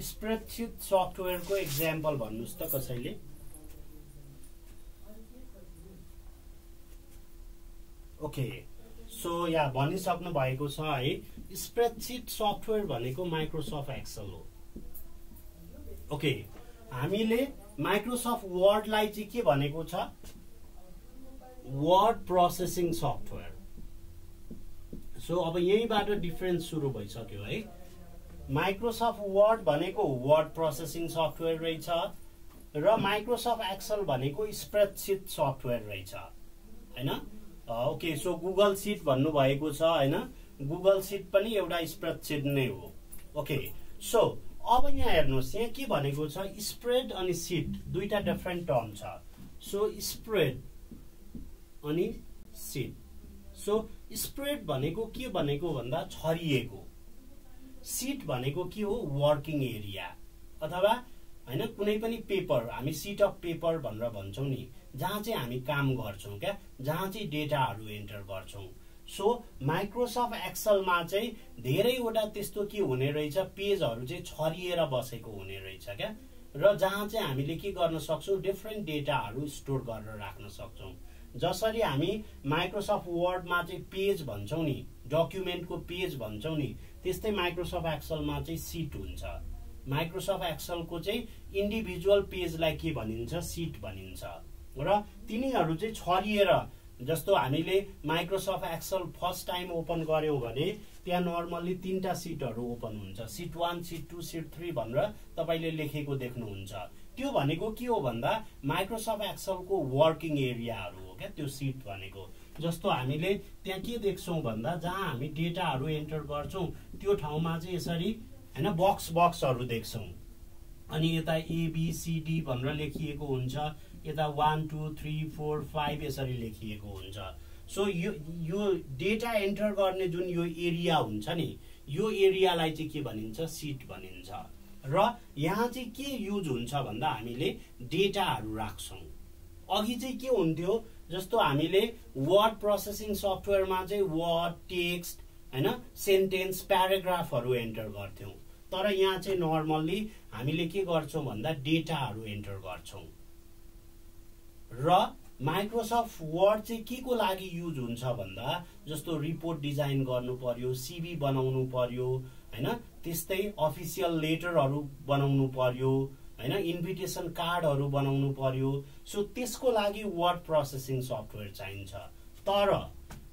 स्प्रेडशीट सफ्टवेयरको एक्जाम्पल भन्नुस् त कसैले? ओके, सो यहाँ भनिसक्नु भएको छ है, स्प्रेडशीट सफ्टवेयर भनेको माइक्रोसफ्ट एक्सेल हो। ओके, हामीले माइक्रोसफ्ट वर्डलाई चाहिँ के भनेको छ? Word processing software. सो अब यहीँबाट डिफरेन्स सुरु भइसक्यो है। माइक्रोसफ्ट वर्ड भनेको वर्ड प्रोसेसिङ सफ्टवेयर रहेछ र माइक्रोसफ्ट एक्सेल भनेको स्प्रेडशीट सफ्टवेयर रहेछ हैन। ओके, सो गुगल सिट भन्नु भएको छ हैन, गुगल सिट पनि एउटा स्प्रेडशीट नै हो। ओके, सो अब यहाँ हेर्नुहोस्, यहाँ के भनेको छ? स्प्रेड अनि सिट दुईटा डिफरेन्ट टर्म छ। सो स्प्रेड अनि सिट। सो स्प्रेड भनेको के भनेको भन्दा छरिएको, सिट भनेको के हो? वर्किङ एरिया अथवा हैन कुनै पनि पेपर, हामी सिट अफ पेपर भनेर भन्छौं नि, जहाँ चाहिँ हामी काम गर्छौं क्या, जहाँ चाहिँ डेटाहरू एन्टर गर्छौं। सो माइक्रोसफ्ट एक्सेलमा चाहिँ धेरैवटा त्यस्तो के हुने रहेछ, पेजहरू चाहिँ छरिएर बसेको हुने रहेछ क्या, र जहाँ चाहिँ हामीले के गर्न सक्छौं? डिफरेन्ट डेटाहरू स्टोर गरेर राख्न सक्छौं। जसरी हामी माइक्रोसफ्ट वर्डमा चाहिँ पेज भन्छौं नि, डकुमेन्टको पेज भन्छौं नि, त्यस्तै माइक्रोसफ्ट एक्सेलमा चाहिँ सिट हुन्छ। माइक्रोसफ्ट एक्सेलको चाहिँ इन्डिभिजुअल पेजलाई के भनिन्छ? सिट भनिन्छ। र तिनीहरू चाहिँ छरिएर, जस्तो हामीले Microsoft Excel first time open गर्यौं भने त्यहाँ नर्मल्ली 3टा सिटहरू ओपन हुन्छ, सिट 1, सिट 2, सिट 3 भनेर तपाईले लेखेको देख्नुहुन्छ। त्यो भनेको के हो भन्दा माइक्रोसफ्ट एक्सेलको वर्किङ एरियाहरू हो क्या त्यो सिट भनेको। जस्तो हामीले त्यहाँ के देख्छौं भन्दा जहाँ हामी डेटाहरू एन्टर गर्छौं त्यो ठाउँमा चाहिँ यसरी हैन बक्सहरू देख्छौं, अनि यता ABCD भनेर लेखिएको हुन्छ, यता 1 2 3 4 5 यसरी लेखिएको हुन्छ। सो यो डेटा एन्टर गर्ने जुन यो एरिया हुन्छ नि, यो एरियालाई चाहिँ के भनिन्छ? सिट भनिन्छ। र यहाँ चाहिँ के युज हुन्छ भन्दा हामीले डेटाहरू राख्छौं। अघि चाहिँ के हुन्थ्यो, जस्तो हामीले वर्ड प्रोसेसिङ सफ्टवेयरमा चाहिँ वर्ड, टेक्स्ट हैन, सेन्टेन्स, प्याराग्राफहरू एन्टर गर्थ्यौं, तर यहाँ चाहिँ नर्मल्ली हामीले के गर्छौं भन्दा डेटाहरू एन्टर गर्छौं। र माइक्रोसफ्ट वर्ड चाहिँ के को लागि युज हुन्छ भन्दा जस्तो रिपोर्ट डिजाइन गर्नु पर्यो, CV बनाउनु पर्यो हैन, त्यस्तै अफिसियल लेटरहरू बनाउनु पर्यो हैन, इन्भिटेसन कार्डहरू बनाउनु पर्यो। सो त्यसको लागि वर्ड प्रोसेसिङ सफ्टवेयर चाहिन्छ। तर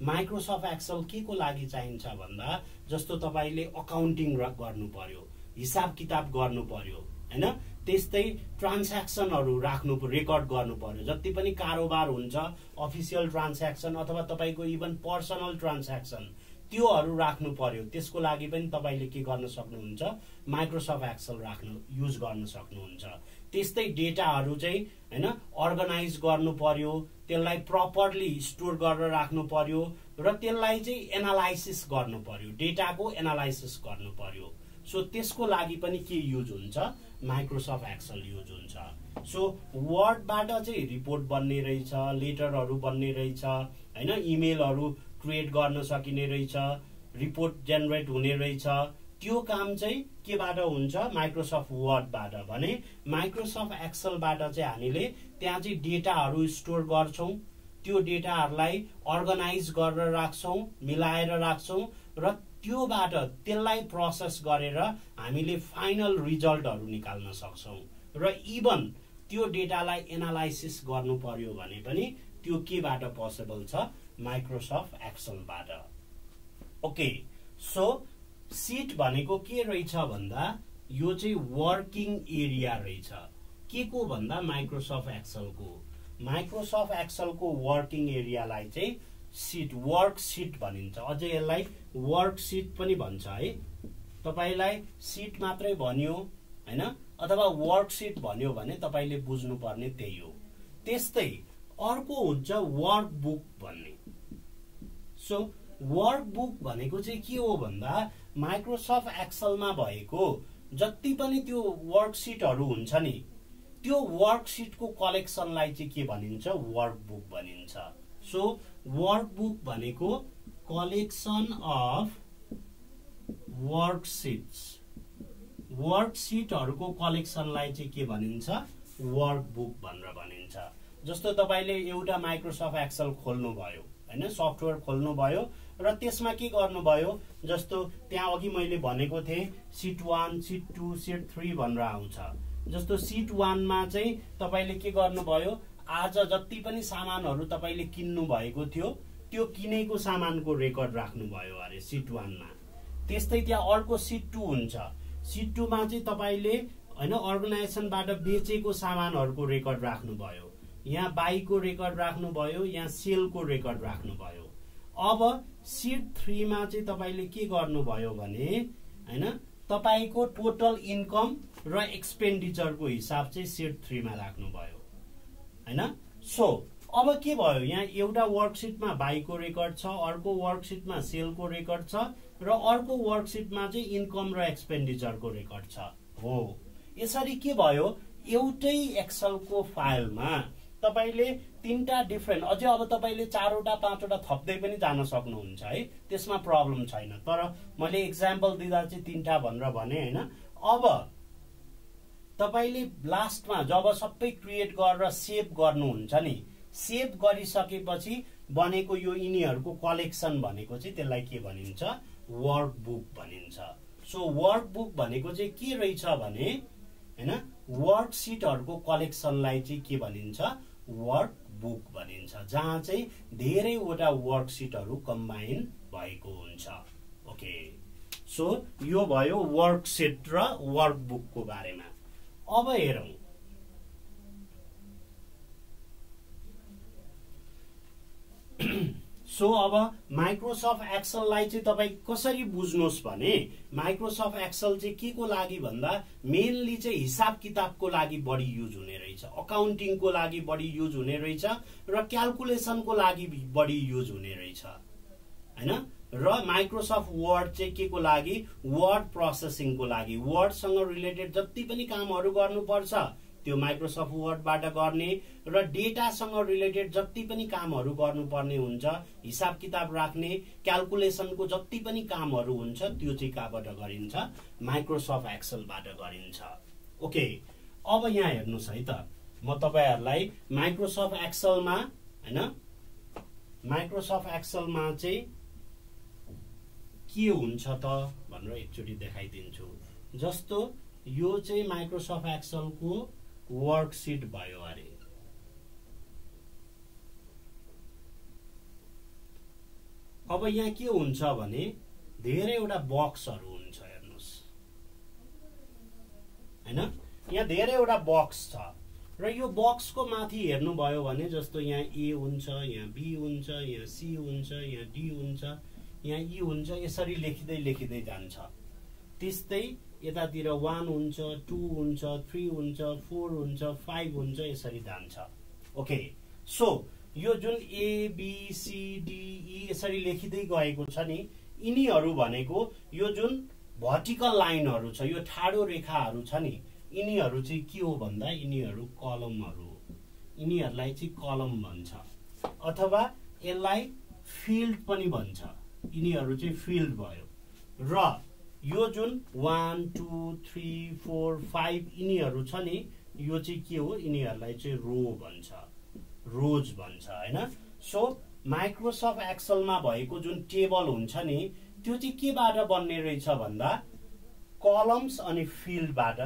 माइक्रोसफ्ट एक्सेल के को लागि चाहिन्छ भन्दा जस्तो तपाईले अकाउन्टिङ गर्नु पर्यो, हिसाब किताब गर्नु पर्यो हैन, त्यस्तै ट्रान्ज्याक्सनहरू राख्नु, रेकर्ड गर्नु पर्यो, जति पनि कारोबार हुन्छ, अफिसियल ट्रान्ज्याक्सन अथवा तपाईको इभन पर्सनल ट्रान्ज्याक्सन, त्योहरू राख्नु पर्यो। त्यसको लागि पनि तपाईले के गर्न सक्नुहुन्छ? माइक्रोसफ्ट एक्सेल युज गर्न सक्नुहुन्छ। त्यस्तै डेटाहरू चाहिँ हैन अर्गनाइज गर्नु पर्यो, त्यसलाई प्रपरली स्टोर गरेर राख्नु पर्यो र त्यसलाई चाहिँ एनालाइसिस गर्नु पर्यो, डेटाको एनालाइसिस गर्नु पर्यो। सो त्यसको लागि पनि के युज हुन्छ? माइक्रोसफ्ट एक्सेल युज हुन्छ। सो वर्डबाट चाहिँ रिपोर्ट बन्ने रहेछ, लेटरहरू बन्ने रहेछ हैन, इमेलहरू क्रिएट गर्न सकिने रहेछ, रिपोर्ट जेनेरेट हुने रहेछ। त्यो काम चाहिँ केबाट हुन्छ? माइक्रोसफ्ट वर्डबाट। भने माइक्रोसफ्ट एक्सेलबाट चाहिँ हामीले त्यहाँ चाहिँ डेटाहरू स्टोर गर्छौं, त्यो डेटाहरूलाई अर्गनाइज गरेर राख्छौं, मिलाएर राख्छौं र त्योबाट त्यसलाई प्रोसेस गरेर हामीले फाइनल रिजल्टहरू निकाल्न सक्छौं। र इभन त्यो डेटालाई एनालाइसिस गर्नु पर्यो भने पनि त्यो केबाट पोसिबल छ? माइक्रोसफ्ट एक्सेलबाट। ओके, सो सिट भनेको के रहेछ भन्दा यो चाहिँ वर्किङ एरिया रहेछ। के को भन्दा माइक्रोसफ्ट एक्सेलको। माइक्रोसफ्ट एक्सेलको वर्किङ एरियालाई चाहिँ सिट, वर्क सिट भनिन्छ। अझै यसलाई वर्क सिट पनि भन्छ है। तपाईलाई सिट मात्रै भन्यो हैन अथवा वर्क सिट भन्यो भने तपाईले बुझ्नु पर्ने त्यही हो। त्यस्तै अर्को हुन्छ वर्क बुक भन्ने। सो वर्क बुक भनेको चाहिँ के हो भन्दा माइक्रोसफ्ट एक्सेलमा भएको जति पनि त्यो वर्कसिटहरू हुन्छ नि, त्यो वर्कसिटको कलेक्सनलाई चाहिँ के भनिन्छ? वर्क बुक भनिन्छ। सो वर्क बुक भनेको कलेक्सन अफ वर्कसिट्स वर्कसिटहरुको कलेक्सनलाई चाहिँ के भनिन्छ वर्कबुक भनेर भनिन्छ। जस्तो तपाईले एउटा माइक्रोसफ्ट एक्सेल खोल्नु भयो हैन सफ्टवेयर खोल्नु भयो र त्यसमा के गर्नु भयो जस्तो त्यहाँ अघि मैले भनेको थिए सिट 1 सिट 2 सिट 3 भनेर आउँछ। जस्तो सिट 1 मा चाहिँ तपाईले के गर्नु भयो आज जति पनि सामानहरु तपाईले किन्नु भएको थियो त्यो किनेको सामानको रेकर्ड राख्नु भयो अरे सिट 1 मा। त्यस्तै त्यहाँ अर्को सिट 2 हुन्छ। सिट 2 मा चाहिँ तपाईले हैन अर्गनाइजेसनबाट बेचेको सामानहरुको रेकर्ड राख्नु भयो, यहाँ बाईको रेकर्ड राख्नु भयो, यहाँ सेलको रेकर्ड राख्नु भयो। अब सिट 3 मा चाहिँ तपाईले के गर्नु भयो भने हैन तपाईको टोटल इन्कम र एक्सपेन्डिचरको हिसाब चाहिँ सिट 3 मा राख्नु भयो हैन। सो अब के भयो यहाँ एउटा वर्कसिटमा बाईको रेकर्ड छ, अर्को वर्कसिटमा सेलको रेकर्ड छ र अर्को वर्कसिटमा चाहिँ इन्कम र एक्सपेन्डिचरको रेकर्ड छ। हो यसरी के भयो एउटै एक्सेलको फाइलमा तपाईले तीनटा डिफरेन्ट अझै अब तपाईले चारवटा पाँचवटा थप्दै पनि जान सक्नुहुन्छ है, त्यसमा प्रब्लम छैन। तर मैले एक्जाम्पल दिँदा चाहिँ तीनटा भनेर भने हैन। अब तपाईले लास्टमा जब सबै क्रिएट गरेर सेभ गर्नुहुन्छ नि, सेभ गरिसकेपछि बनेको यो यिनीहरुको कलेक्सन भनेको चाहिँ त्यसलाई के भनिन्छ वर्कबुक भनिन्छ। सो वर्कबुक भनेको चाहिँ के रहेछ भने हैन वर्कसिटहरुको कलेक्सनलाई चाहिँ के भनिन्छ वर्कबुक भनिन्छ, जहाँ चाहिँ धेरैवटा वर्कसिटहरु कम्बाइन भएको हुन्छ। ओके सो यो भयो वर्कसिट र वर्कबुकको बारेमा। अब हेरौं सो अब माइक्रोसफ्ट एक्सेललाई चाहिँ तपाई कसरी बुझ्नुस् भने माइक्रोसफ्ट एक्सेल चाहिँ के को लागि भन्दा मेनली चाहिँ हिसाब किताबको लागि बढी युज हुने रहेछ, अकाउन्टिङको लागि बढी युज हुने रहेछ र क्याल्कुलेसनको लागि बढी युज हुने रहेछ हैन। र माइक्रोसफ्ट वर्ड चाहिँ के को लागि वर्ड प्रोसेसिङको लागि, वर्डसँग रिलेटेड जति पनि कामहरु गर्नुपर्छ त्यो माइक्रोसफ्ट वर्डबाट गर्ने र डेटासँग रिलेटेड जति पनि कामहरु गर्नुपर्ने हुन्छ, हिसाब किताब राख्ने क्याल्कुलेसनको जति पनि कामहरु हुन्छ त्यो चाहिँ कहाँबाट गरिन्छ माइक्रोसफ्ट एक्सेलबाट गरिन्छ। ओके अब यहाँ हेर्नुस् है त म तपाईहरुलाई माइक्रोसफ्ट एक्सेलमा हैन माइक्रोसफ्ट एक्सेलमा चाहिँ के हुन्छ त भनेर एकचोटी देखाइदिन्छु। जस्तो यो चाहिँ माइक्रोसफ्ट एक्सेलको वर्कसिट भयो अरे। अब यहाँ के हुन्छ भने धेरैवटा बक्सहरु हुन्छ हेर्नुस् हैन, यहाँ धेरैवटा बक्स छ र यो बक्सको माथि हेर्नु भयो भने जस्तो यहाँ ए हुन्छ, यहाँ बी हुन्छ, यहाँ सी हुन्छ, यहाँ डी हुन्छ, यहाँ ई हुन्छ, यसरी लेखिदै लेखिदै जान्छ। त्यस्तै यतातिर 1 हुन्छ, 2 हुन्छ, 3 हुन्छ, 4 हुन्छ, 5 हुन्छ, यसरी जान्छ। ओके सो यो जुन A B C D E यसरी लेखिदै गएको छ नि, यिनीहरु भनेको यो जुन भर्टिकल लाइनहरु छ, यो ठाडो रेखाहरु छ नि, यिनीहरु चाहिँ के हो भन्दा यिनीहरु कलमहरु, यिनीहरुलाई चाहिँ कलम भन्छ अथवा यसलाई फिल्ड पनि भन्छ। यिनीहरु चाहिँ फिल्ड भयो र यो जुन 1 2 3 4 5 यिनीहरु छ नि, यो चाहिँ के हो यिनीहरुलाई चाहिँ रो भन्छ, रोज भन्छ हैन। सो माइक्रोसफ्ट एक्सेलमा भएको जुन टेबल हुन्छ नि त्यो चाहिँ केबाट बन्ने रहेछ भन्दा कलम्स अनि फिल्डबाट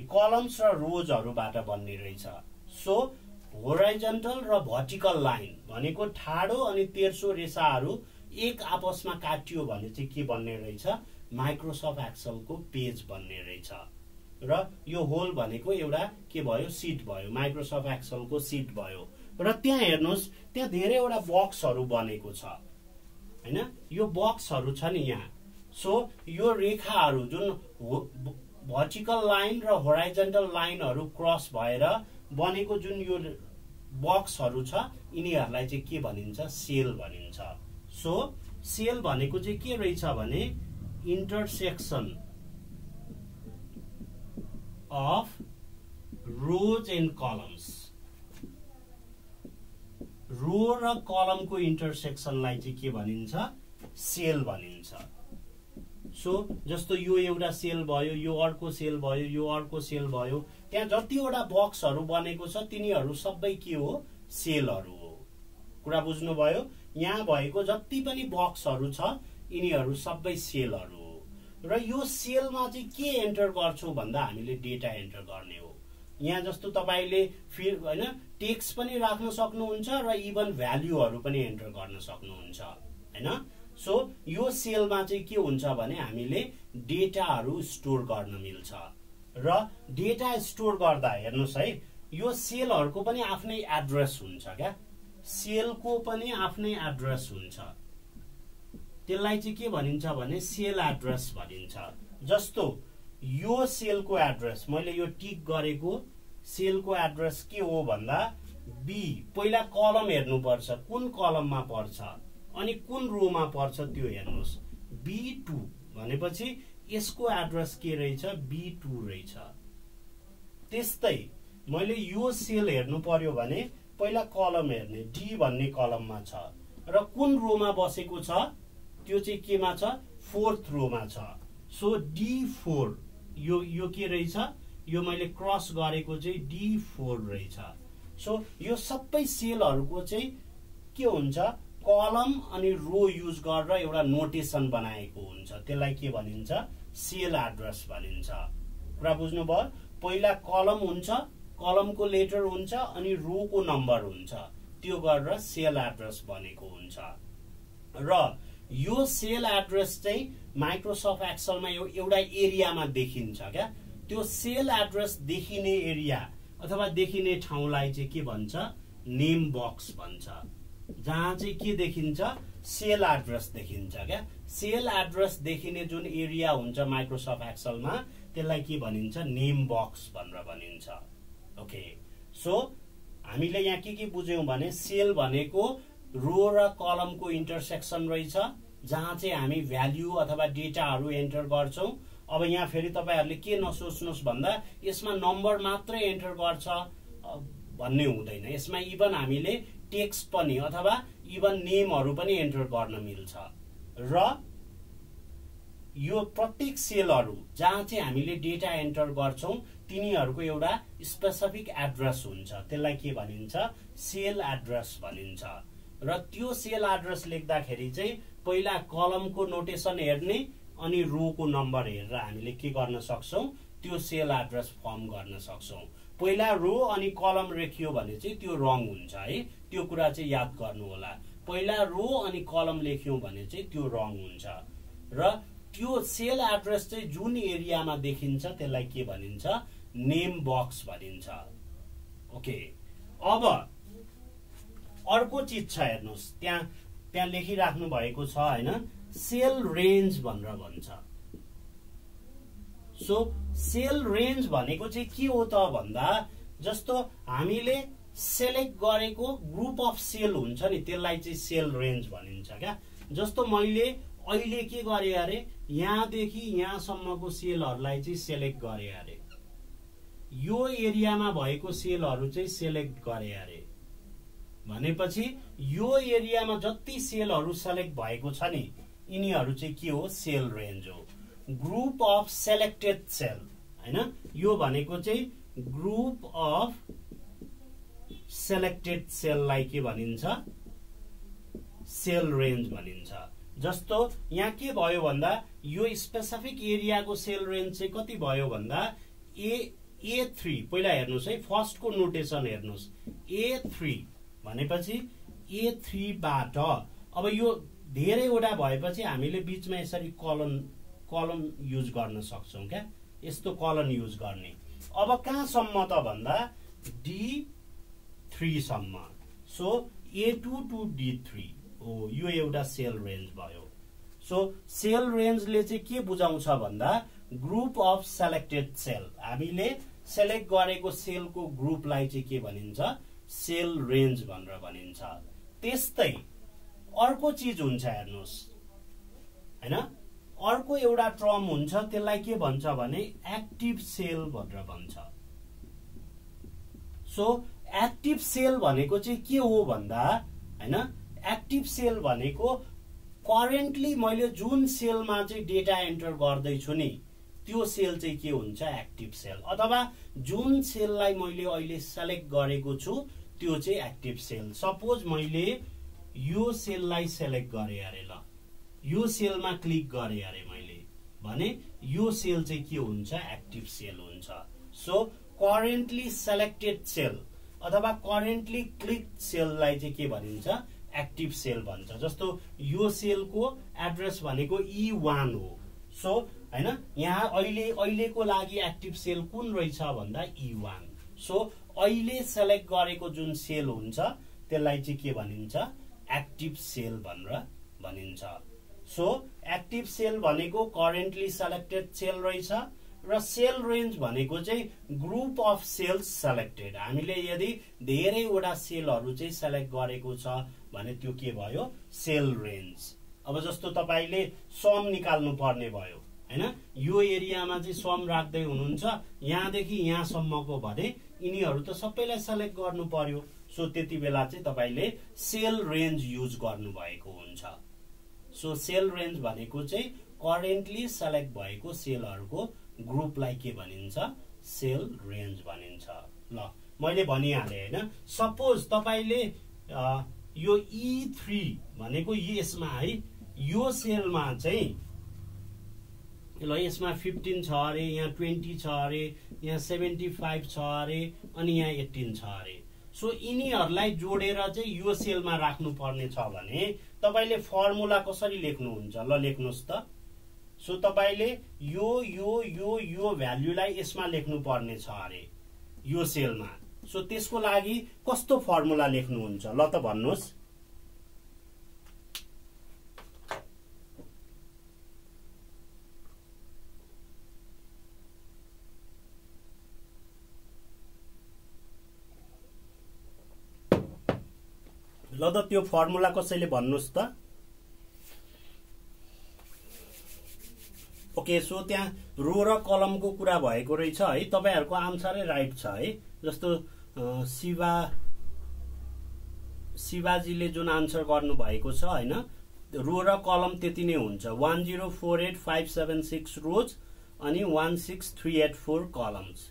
कलम्स र रोजहरुबाट बन्ने रहेछ। सो होराइजन्टल र भर्टिकल लाइन भनेको ठाडो अनि तेर्सो रेखाहरु एक आपसमा काटियो भने चाहिँ के बन्ने रहेछ माइक्रोसफ्ट एक्सेलको पेज बन्ने रहेछ। र यो होल भनेको एउटा के भयो सीट भयो, माइक्रोसफ्ट एक्सेलको सीट भयो। र त्यहाँ हेर्नुस् त्यहाँ धेरैवटा बक्सहरु बनेको छ हैन, यो बक्सहरु छ नि यहाँ। सो यो रेखाहरु जुन भर्टिकल लाइन र होराइजन्टल लाइनहरु क्रस भएर बनेको जुन यो बक्सहरु छ यिनीहरुलाई चाहिँ के भनिन्छ सेल भनिन्छ। सो सेल भनेको चाहिँ के रहेछ भने intersection of rows and columns, रो र कलमको इन्टरसेक्सनलाई चाहिँ के भनिन्छ सेल भनिन्छ। सो जस्तो यो एउटा सेल भयो, यो अर्को सेल भयो, यो अर्को सेल भयो, त्यहाँ जतिवटा बक्सहरू बनेको छ तिनीहरू सबै के हो, सेलहरू हो। कुरा बुझ्नुभयो? यहाँ भएको जति पनि बक्सहरू छ यिनीहरू सबै सेलहरू हो। र यो सेलमा चाहिँ के एन्टर गर्छौं भन्दा हामीले डेटा एन्टर गर्ने हो। यहाँ जस्तो तपाईले हैन टेक्स्ट पनि राख्न सक्नुहुन्छ र इभन भ्यालुहरू पनि एन्टर गर्न सक्नुहुन्छ हैन। सो यो सेलमा चाहिँ के हुन्छ भने हामीले डेटाहरू स्टोर गर्न मिल्छ र डेटा स्टोर गर्दा हेर्नुस् है, यो सेलहरूको पनि आफ्नै एड्रेस हुन्छ क्या, सेलको पनि आफ्नै एड्रेस हुन्छ। त्यसलाई चाहिँ के भनिन्छ भने सेल एड्रेस भनिन्छ। जस्तो यो सेलको एड्रेस मैले यो टिक गरेको सेलको एड्रेस के हो भन्दा बी, पहिला कलम हेर्नु पर्छ कुन कलममा पर्छ अनि कुन रोमा पर्छ त्यो हेर्नुस्। B2 भनेपछि यसको एड्रेस के रहेछ, B2 रहेछ। त्यस्तै मैले यो सेल हेर्नु पर्यो भने पहिला कलम हेर्ने, डी भन्ने कलममा छ र कुन रोमा बसेको छ त्यो चाहिँ केमा छ, 4th रोमा छ। सो D4 यो के रहेछ, यो मैले क्रस गरेको चाहिँ D4 रहेछ। सो यो सबै सेलहरूको चाहिँ के हुन्छ, कलम अनि रो युज गरेर एउटा नोटेसन बनाएको हुन्छ, त्यसलाई के भनिन्छ, सेल एड्रेस भनिन्छ। कुरा बुझ्नुभयो? पहिला कलम हुन्छ, कलमको लेटर हुन्छ अनि रोको नम्बर हुन्छ, त्यो गरेर सेल एड्रेस बनेको हुन्छ। र यो सेल एड्रेस चाहिँ माइक्रोसफ्ट एक्सेलमा एउटा एरियामा देखिन्छ क्या, त्यो सेल एड्रेस देखिने एरिया अथवा देखिने ठाउँलाई चाहिँ के भन्छ, नेम बक्स भन्छ। जहाँ चाहिँ के देखिन्छ, सेल एड्रेस देखिन्छ क्या। सेल एड्रेस देखिने जुन एरिया हुन्छ माइक्रोसफ्ट एक्सेलमा त्यसलाई के भनिन्छ, नेम बक्स भनेर भनिन्छ। ओके, सो हामीले यहाँ के बुझ्यौं भने सेल भनेको रो र कलमको इन्टरसेक्सन रहेछ जहाँ चाहिँ हामी भ्यालु अथवा डेटाहरू एन्टर गर्छौं। अब यहाँ फेरि तपाईहरुले के नसोच्नुस् भन्दा यसमा नम्बर मात्रै एन्टर गर्छ भन्ने हुँदैन, यसमा इभन हामीले टेक्स्ट पनि अथवा इभन नेमहरू पनि एन्टर गर्न मिल्छ। र यो प्रत्येक सेलहरू जहाँ चाहिँ हामीले डेटा एन्टर गर्छौं तिनीहरूको एउटा स्पेसिफिक एड्रेस हुन्छ, त्यसलाई के भनिन्छ, सेल एड्रेस भनिन्छ। र त्यो सेल एड्रेस लेख्दाखेरि चाहिँ पहिला कलमको नोटेसन हेर्ने अनि रोको नम्बर हेरेर हामीले के गर्न सक्छौं, त्यो सेल एड्रेस फर्म गर्न सक्छौं। पहिला रो अनि कलम लेखियो भने चाहिँ त्यो रङ हुन्छ है, त्यो कुरा चाहिँ याद गर्नु होला। पहिला रो अनि कलम लेख्यौं भने चाहिँ त्यो रङ हुन्छ। र त्यो सेल एड्रेस चाहिँ जुन एरियामा देखिन्छ त्यसलाई के भनिन्छ, नेम बक्स भनिन्छ। ओके, अब अर्को चीज छ हेर्नुस्, त्यहाँ लेखिराख्नु भएको छ हैन, सेल रेन्ज भनेर भन्छ। सो सेल रेन्ज भनेको चाहिँ के हो त भन्दा जस्तो हामीले सेलेक्ट गरेको ग्रुप अफ सेल हुन्छ नि त्यसलाई चाहिँ सेल रेन्ज भनिन्छ क्या। जस्तो मैले अहिले के गरे अरे, यहाँदेखि यहाँसम्मको सेलहरूलाई चाहिँ सेलेक्ट गरे अरे, यो एरियामा भएको सेलहरू चाहिँ सेलेक्ट गरे अरे भनेपछि यो एरियामा जति सेलहरू सेलेक्ट भएको छ नि यिनीहरू चाहिँ के हो, सेल रेन्ज हो। ग्रुप अफ सेलेक्टेड सेल हैन, यो भनेको चाहिँ ग्रुप अफ सेलेक्टेड सेललाई के भनिन्छ, सेल रेन्ज भनिन्छ। जस्तो यहाँ के भयो भन्दा यो स्पेसिफिक एरियाको सेल रेन्ज चाहिँ कति भयो भन्दा A3, पहिला हेर्नुस् है, फर्स्टको नोटेसन हेर्नुस्, A3 भनेपछि A3 बाट अब यो धेरैवटा भएपछि हामीले बीचमा यसरी कलम युज गर्न सक्छौं क्या, यस्तो कलम युज गर्ने। अब कहाँसम्म त भन्दा D3 सम्म। सो A2 टु D3 हो, यो एउटा सेल रेन्ज भयो। सो सेल रेन्जले चाहिँ के बुझाउँछ भन्दा ग्रुप अफ सेलेक्टेड सेल, हामीले सेलेक्ट गरेको सेलको ग्रुपलाई चाहिँ के भनिन्छ, सेल रेन्ज भनेर भनिन्छ। त्यस्तै अर्को चीज हुन्छ हेर्नुस् हैन, अर्को एउटा टर्म हुन्छ त्यसलाई के भन्छ भने एक्टिभ सेल भनेर भन्छ। सो एक्टिभ सेल भनेको चाहिँ के हो भन्दा हैन, एक्टिभ सेल भनेको करेन्टली मैले जुन सेलमा चाहिँ डेटा एन्टर गर्दैछु नि त्यो सेल चाहिँ के हुन्छ एक्टिभ सेल, अथवा जुन सेललाई मैले अहिले सेलेक्ट गरेको छु त्यो चाहिँ एक्टिभ सेल। सपोज मैले यो सेललाई सेलेक्ट गरे अरे, ल यो सेलमा क्लिक गरे अरे मैले भने यो सेल चाहिँ के हुन्छ एक्टिभ सेल हुन्छ। सो करेन्टली सेलेक्टेड सेल अथवा करेन्टली क्लिक सेललाई चाहिँ के भनिन्छ एक्टिभ सेल भन्छ। जस्तो यो सेलको एड्रेस भनेको E1 हो। सो हैन यहाँ अहिलेको लागि एक्टिभ सेल कुन रहेछ भन्दा E1। सो अहिले सेलेक्ट गरेको जुन सेल हुन्छ त्यसलाई चाहिँ के भनिन्छ एक्टिभ सेल भनेर भनिन्छ। सो एक्टिभ सेल भनेको करेन्टली सेलेक्टेड सेल रहेछ र सेल रेन्ज भनेको चाहिँ ग्रुप अफ सेल्स सेलेक्टेड। हामीले यदि धेरैवटा सेलहरू चाहिँ सेलेक्ट गरेको छ भने त्यो के भयो सेल रेन्ज। अब जस्तो तपाईले सम निकाल्नु पर्ने भयो हैन, यो एरियामा चाहिँ सम राख्दै हुनुहुन्छ यहाँदेखि यहाँसम्मको भने यिनीहरू त सबैलाई सेलेक्ट गर्नु पर्यो। सो त्यति बेला चाहिँ तपाईले सेल रेन्ज युज गर्नु भएको हुन्छ। सो सेल रेन्ज भनेको चाहिँ करेन्टली सेलेक्ट भएको सेलहरूको ग्रुपलाई के भनिन्छ सेल रेन्ज भनिन्छ। ल मैले भनिहालेँ हैन, सपोज तपाईले यो E3 भनेको यसमा है यो सेलमा चाहिँ ल यसमा 15 छ अरे, यहाँ 20 छ अरे, यहाँ 75 छ अरे अनि यहाँ 18 छ अरे। सो यिनीहरूलाई जोडेर चाहिँ यो सेलमा राख्नु पर्ने छ भने तपाईले फर्मुला कसरी लेख्नुहुन्छ ल लेख्नुस् त। सो तपाईले यो भ्यालुलाई यसमा लेख्नु पर्ने छ अरे यो सेलमा। सो त्यसको लागि कस्तो फर्मुला लेख्नुहुन्छ ल त भन्नुस्। ल त त्यो फर्मुला कसैले भन्नुस् त। ओके, सो त्यहाँ रो र कलमको कुरा भएको रहेछ है, तपाईहरुको आन्सरै राइट छ है। जस्तो शिवाजीले जुन आन्सर गर्नु भएको छ हैन, रो र कलम त्यति नै हुन्छ 1048576 रोज अनि 16384 कलम्स।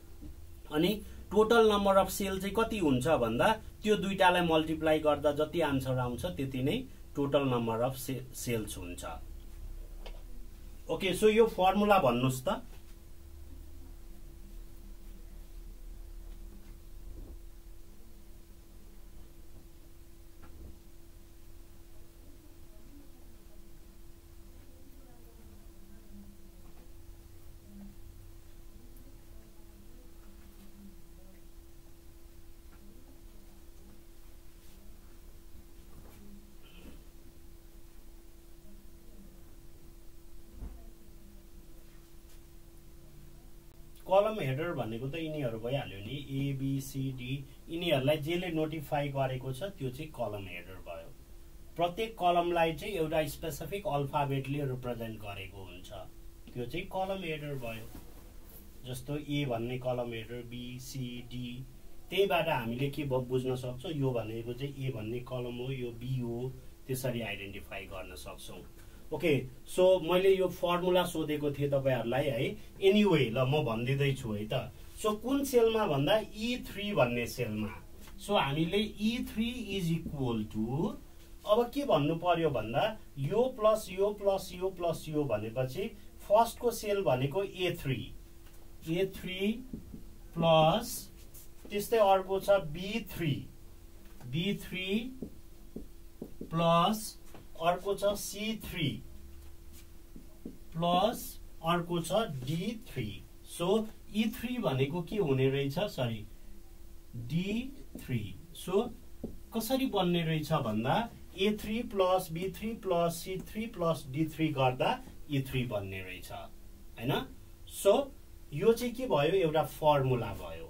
अनि टोटल नम्बर अफ सेल चाहिँ कति हुन्छ भन्दा त्यो दुईटालाई मल्टिप्लाई गर्दा जति आन्सर आउँछ त्यति नै टोटल नम्बर अफ सेल्स हुन्छ। ओके, सो यो फर्मुला भन्नुस् त। कलम हेडर भनेको त यिनीहरू भइहाल्यो नि, ABCD यिनीहरूलाई जेले नोटिफाई गरेको छ त्यो चाहिँ कलम हेडर भयो। प्रत्येक कलमलाई चाहिँ एउटा स्पेसिफिक अल्फाबेटले रिप्रेजेन्ट गरेको हुन्छ, त्यो चाहिँ कलम हेडर भयो। जस्तो A भन्ने कलम हेडर, BCD, त्यहीबाट हामीले के बुझ्न सक्छौँ यो भनेको चाहिँ A भन्ने कलम हो, यो B हो, त्यसरी आइडेन्टिफाई गर्न सक्छौँ। ओके, सो मैले यो फर्मुला सोधेको थिएँ तपाईहरुलाई है। एनीवे ल म भन्दिदै छु है त। सो कुन सेलमा भन्दा E3 भन्ने सेलमा। सो हामीले E3 इज इक्वल टु, अब के भन्नु पर्यो भन्दा यो प्लस यो प्लस यो प्लस यो भनेपछि फर्स्टको सेल भनेको A3 प्लस त्यस्तै अर्को छ B3 प्लस अर्को छ C3 प्लस अर्को छ D3। सो E3 भनेको के हुने रहेछ, सरी D3। सो कसरी बन्ने रहेछ भन्दा A3 plus B3 plus C3 plus D3 गर्दा E3 बन्ने रहेछ हैन। सो यो चाहिँ के भयो एउटा फर्मुला भयो।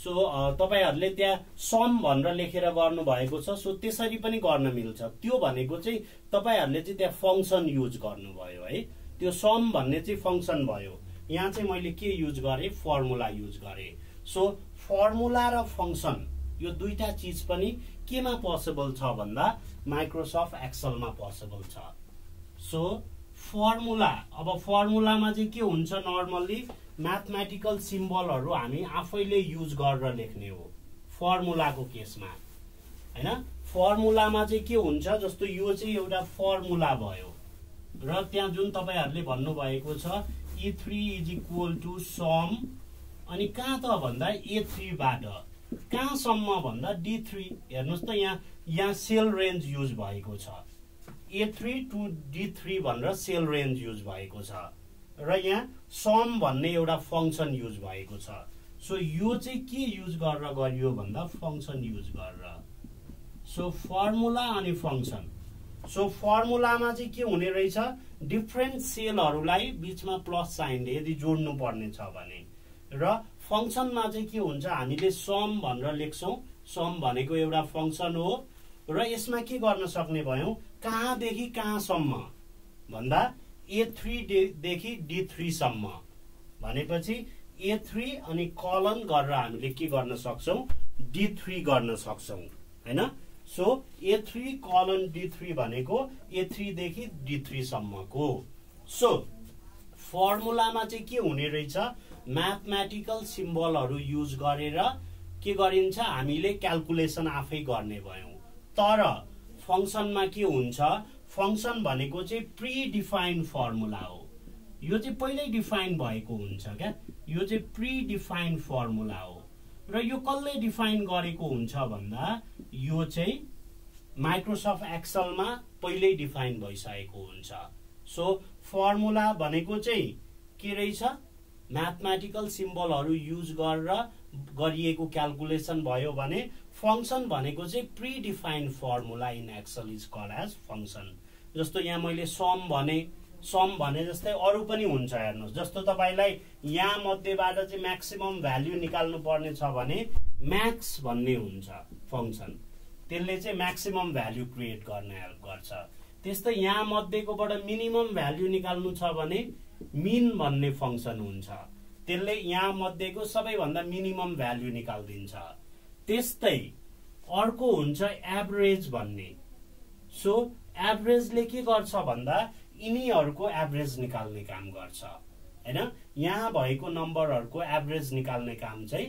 सो तपाईहरुले त्यहाँ सम भनेर लेखेर गर्नु भएको छ, सो त्यसरी पनि गर्न मिल्छ। त्यो भनेको चाहिँ तपाईहरुले चाहिँ त्यहाँ फंक्सन युज गर्नुभयो है, त्यो सम भन्ने चाहिँ फंक्सन भयो। यहाँ चाहिँ मैले के युज गरे, फर्मुला युज गरे। सो फर्मुला र फंक्सन यो दुईटा चीज पनि केमा पोसिबल छ भन्दा माइक्रोसफ्ट एक्सेलमा पोसिबल छ। सो फर्मुला, अब फर्मुलामा चाहिँ के हुन्छ, नर्मल्ली म्याथमेटिकल सिम्बलहरू हामी आफैले युज गरेर लेख्ने हो फर्मुलाको केसमा, हैन। फर्मुलामा चाहिँ के हुन्छ, जस्तो यो चाहिँ एउटा फर्मुला भयो र त्यहाँ जुन तपाईहरुले भन्नु भएको छ E3 is equal to some, अनि कहाँ त भन्दा A3 बाट कहाँसम्म भन्दा D3। हेर्नुस् त यहाँ सेल रेन्ज युज भएको छ, A3 टु D3 भनेर सेल रेन्ज युज भएको छ र यहाँ सम भन्ने एउटा फंक्सन युज भएको छ। सो यो चाहिँ के युज गरेर गरियो भन्दा फंक्सन युज गरेर। सो फर्मुला अनि फंक्सन। सो फर्मुलामा चाहिँ के हुने रहेछ, डिफरेन्ट सेलहरूलाई बीचमा प्लस साइनले यदि जोड्नु पर्ने छ भने, र फंक्सनमा चाहिँ के हुन्छ, हामीले सम भनेर लेख्छौं। सम भनेको एउटा फंक्सन हो र यसमा के गर्न सक्ने भयौं, कहाँदेखि कहाँसम्म भन्दा A3 देखि D3 सम्म भनेपछि A3 अनि कलन गरेर हामीले के गर्न सक्छौं, D3 गर्न सक्छौं, हैन। सो A3 कलन D3 भनेको A3 देखि D3 सम्मको। सो फर्मुलामा चाहिँ के हुने रहेछ, म्याथमेटिकल सिम्बलहरू युज गरेर के गरिन्छ, हामीले क्याल्कुलेसन आफै गर्ने भयौं। तर फंक्सनमा के हुन्छ, फंक्सन भनेको चाहिँ प्री डिफाइन्ड फर्मुला हो। यो चाहिँ पहिल्यै डिफाइन भएको हुन्छ क्या, यो चाहिँ प्री डिफाइन्ड फर्मुला हो। र यो कसले डिफाइन गरेको हुन्छ भन्दा यो चाहिँ माइक्रोसफ्ट एक्सेलमा पहिल्यै डिफाइन भइसकेको हुन्छ। सो फर्मुला भनेको चाहिँ के रहेछ, म्याथमेटिकल सिम्बलहरू युज गरेर गरिएको क्याल्कुलेसन भयो भने फंक्सन भनेको चाहिँ predefined formula in Excel is called as function. जस्तो यहाँ मैले सम भने जस्तै अरु पनि हुन्छ। हेर्नुस्, जस्तो तपाईलाई यहाँ मध्येबाट चाहिँ म्याक्सिमम भ्याल्यु निकाल्नु पर्ने छ भने म्याक्स भन्ने हुन्छ फंक्सन, त्यसले चाहिँ म्याक्सिमम भ्याल्यु क्रिएट गर्न हेल्प गर्छ। त्यस्तै यहाँ मध्येकोबाट मिनिमम भ्याल्यु निकाल्नु छ भने मिन भन्ने फंक्सन हुन्छ, त्यसले यहाँ मध्येको सबैभन्दा मिनिमम भ्याल्यु निकाल्दिन्छ। त्यस्तै अर्को हुन्छ एभरेज भन्ने। सो एभरेजले के गर्छ भन्दा यिनीहरुको एभरेज निकाल्ने काम गर्छ, हैन। यहाँ भएको नम्बरहरुको एभरेज निकाल्ने काम चाहिँ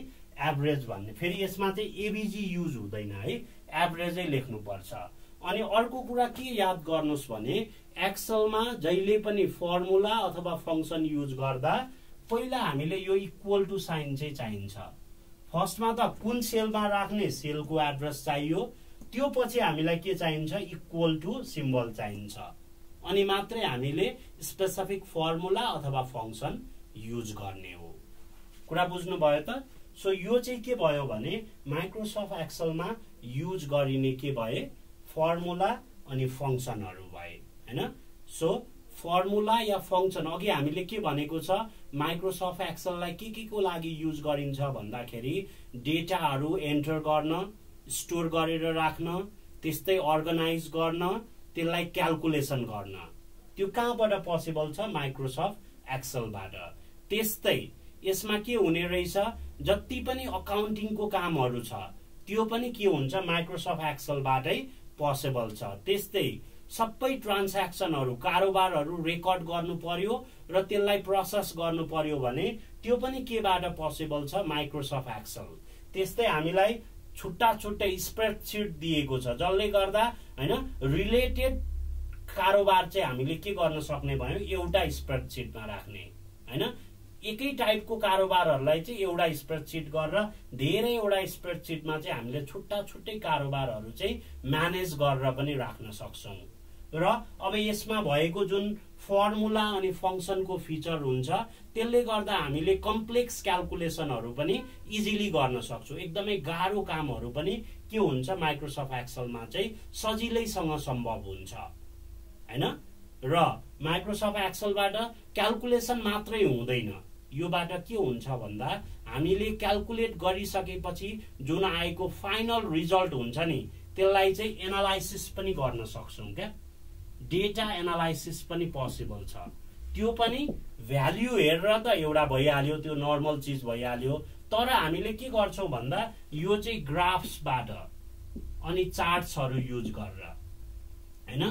एभरेज भन्ने। फेरि यसमा चाहिँ एबीजी युज हुँदैन है, एभरेजै लेख्नु पर्छ। अनि अर्को कुरा के याद गर्नुस् भने एक्सेलमा जहिले पनि फर्मुला अथवा फंक्सन युज गर्दा पहिला हामीले यो इक्वल टु साइन चाहिँ चाहिन्छ। फर्स्टमा त कुन सेलमा राख्ने सेलको एड्रेस चाहियो, त्यो पछि हामीलाई के चाहिन्छ, इक्वल टु सिम्बल चाहिन्छ, अनि मात्रै हामीले स्पेसिफिक फर्मुला अथवा फंक्सन युज गर्ने हो। कुरा बुझ्नु भयो त। सो यो चाहिँ के भयो भने माइक्रोसफ्ट एक्सेलमा युज गरिने के भए, फर्मुला अनि फंक्सनहरु भए, हैन। सो फर्मुला या फंक्सन, अघि हामीले के भनेको छ, माइक्रोसफ्ट एक्सेललाई के को लागि युज गरिन्छ भन्दाखेरि डेटाहरु एन्टर गर्न, स्टोर गरेर राख्न, त्यस्तै अर्गनाइज गर्न, त्यसलाई क्याल्कुलेसन गर्न। त्यो कहाँबाट पोसिबल छ, माइक्रोसफ्ट एक्सेलबाट। त्यस्तै यसमा के हुने रहेछ, जति पनि अकाउन्टिङको कामहरु छ त्यो पनि के हुन्छ, माइक्रोसफ्ट एक्सेलबाटै पोसिबल छ। त्यस्तै सबै ट्रान्ज्याक्सनहरु, कारोबारहरु रेकर्ड गर्नु पर्यो र त्यसलाई प्रोसेस गर्नु पर्यो भने त्यो पनि केबाट पोसिबल छ, माइक्रोसफ्ट एक्सेल। त्यस्तै हामीलाई छुट्टा छुट्टै स्प्रेडशीट दिएको छ, जसले गर्दा हैन रिलेटेड कारोबार चाहिँ हामीले के गर्न सक्ने भयो, एउटा स्प्रेडशीटमा राख्ने, हैन। एकै टाइपको कारोबारहरुलाई चाहिँ एउटा स्प्रेडशीट गरेर धेरैवटा स्प्रेडशीटमा चाहिँ हामीले छुट्टा छुट्टै कारोबारहरु चाहिँ म्यानेज गरेर पनि राख्न सक्छौं। र अब यसमा भएको जुन फर्मुला अनि फंक्सनको फिचर हुन्छ त्यसले गर्दा हामीले कम्प्लेक्स क्याल्कुलेसनहरु पनि इजिली गर्न सक्छौं। एकदमै गाह्रो कामहरु पनि के हुन्छ, माइक्रोसफ्ट एक्सेलमा चाहिँ सजिलैसँग सम्भव हुन्छ, हैन। र माइक्रोसफ्ट एक्सेलबाट क्याल्कुलेसन मात्रै हुँदैन, योबाट के हुन्छ भन्दा हामीले क्याल्कुलेट गरिसकेपछि जुन आएको फाइनल रिजल्ट हुन्छ नि त्यसलाई चाहिँ एनालाइसिस पनि गर्न सक्छौं क्या, डेटा एनालाइसिस पनि पोसिबल छ। त्यो पनि भ्याल्यु हेरेर त एउटा भइहाल्यो, त्यो नर्मल चीज भइहाल्यो। तर हामीले के गर्छौं भन्दा यो चाहिँ ग्राफ्सबाट अनि चार्ट्सहरु युज गरेर, हैन,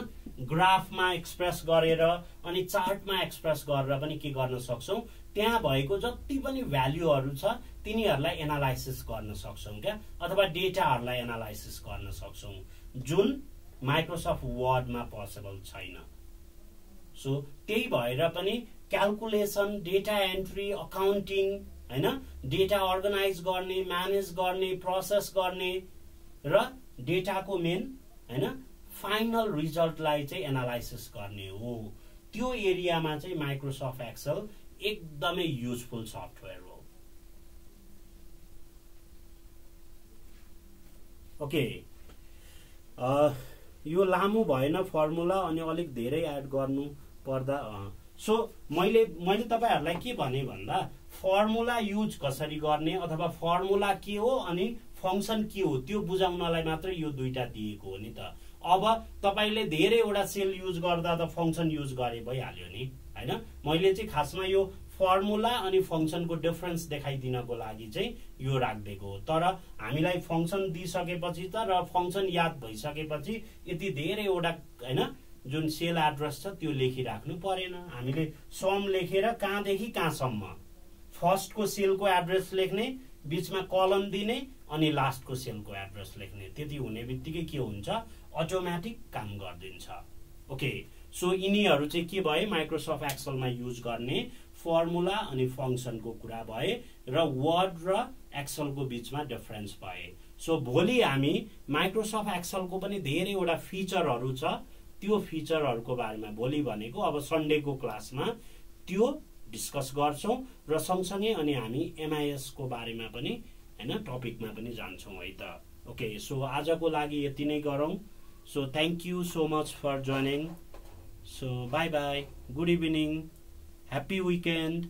ग्राफमा एक्सप्रेस गरेर अनि चार्टमा एक्सप्रेस गरेर पनि के गर्न सक्छौं, त्यहाँ भएको जति पनि भ्यालुहरू छ तिनीहरूलाई एनालाइसिस गर्न सक्छौं क्या, अथवा डेटाहरूलाई एनालाइसिस गर्न सक्छौं, जुन माइक्रोसफ्ट वर्डमा पोसिबल छैन। सो त्यही भएर पनि क्याल्कुलेसन, डेटा एन्ट्री, अकाउन्टिङ, हैन, डेटा अर्गनाइज गर्ने, म्यानेज गर्ने, प्रोसेस गर्ने र डेटाको मेन हैन फाइनल रिजल्टलाई चाहिँ एनालाइसिस गर्ने हो। त्यो एरियामा चाहिँ माइक्रोसफ्ट एक्सेल एकदमै युजफुल सफ्टवेयर हो। ओके, यो लामो भएन फर्मुला अनि अलिक धेरै एड गर्नु पर्दा सो मैले तपाईहरुलाई के भने भन्दा फर्मुला युज कसरी गर्ने अथवा फर्मुला के हो अनि फंक्सन के हो त्यो बुझाउनलाई मात्र यो दुईटा दिएको हो नि त। अब तपाईले धेरैवटा सेल युज गर्दा त फंक्सन युज गरे भइहाल्यो नि, हैन। मैले चाहिँ खासमा यो फर्मुला अनि फंक्सनको डिफरेन्स देखाइदिनको लागि चाहिँ यो राख्दिएको हो। तर हामीलाई फंक्सन दिइसकेपछि त र फंक्सन याद भइसकेपछि यति धेरैवटा हैन जुन सेल एड्रेस छ त्यो लेखिराख्नु परेन। हामीले सम लेखेर कहाँदेखि कहाँसम्म फर्स्टको सेलको एड्रेस लेख्ने, बीचमा कलम दिने अनि लास्टको सेलको एड्रेस लेख्ने, त्यति हुने बित्तिकै के हुन्छ अटोमेटिक काम गरिदिन्छ। ओके, सो यिनीहरू चाहिँ के भए माइक्रोसफ्ट एक्सेलमा युज गर्ने फर्मुला अनि फंक्सनको कुरा भए र वर्ड र एक्सेलको बीचमा डिफरेन्स भए। सो भोलि हामी माइक्रोसफ्ट एक्सेलको पनि धेरैवटा फिचरहरू छ, त्यो फिचरहरूको बारेमा भोलि भनेको अब सन्डेको क्लासमा त्यो डिस्कस गर्छौं र सँगसँगै अनि हामी एमआईएस को बारेमा पनि हैन टपिकमा पनि जान्छौं है त। ओके, सो आजको लागि यति नै गरौं। So thank you so much for joining. So bye bye, good evening, happy weekend.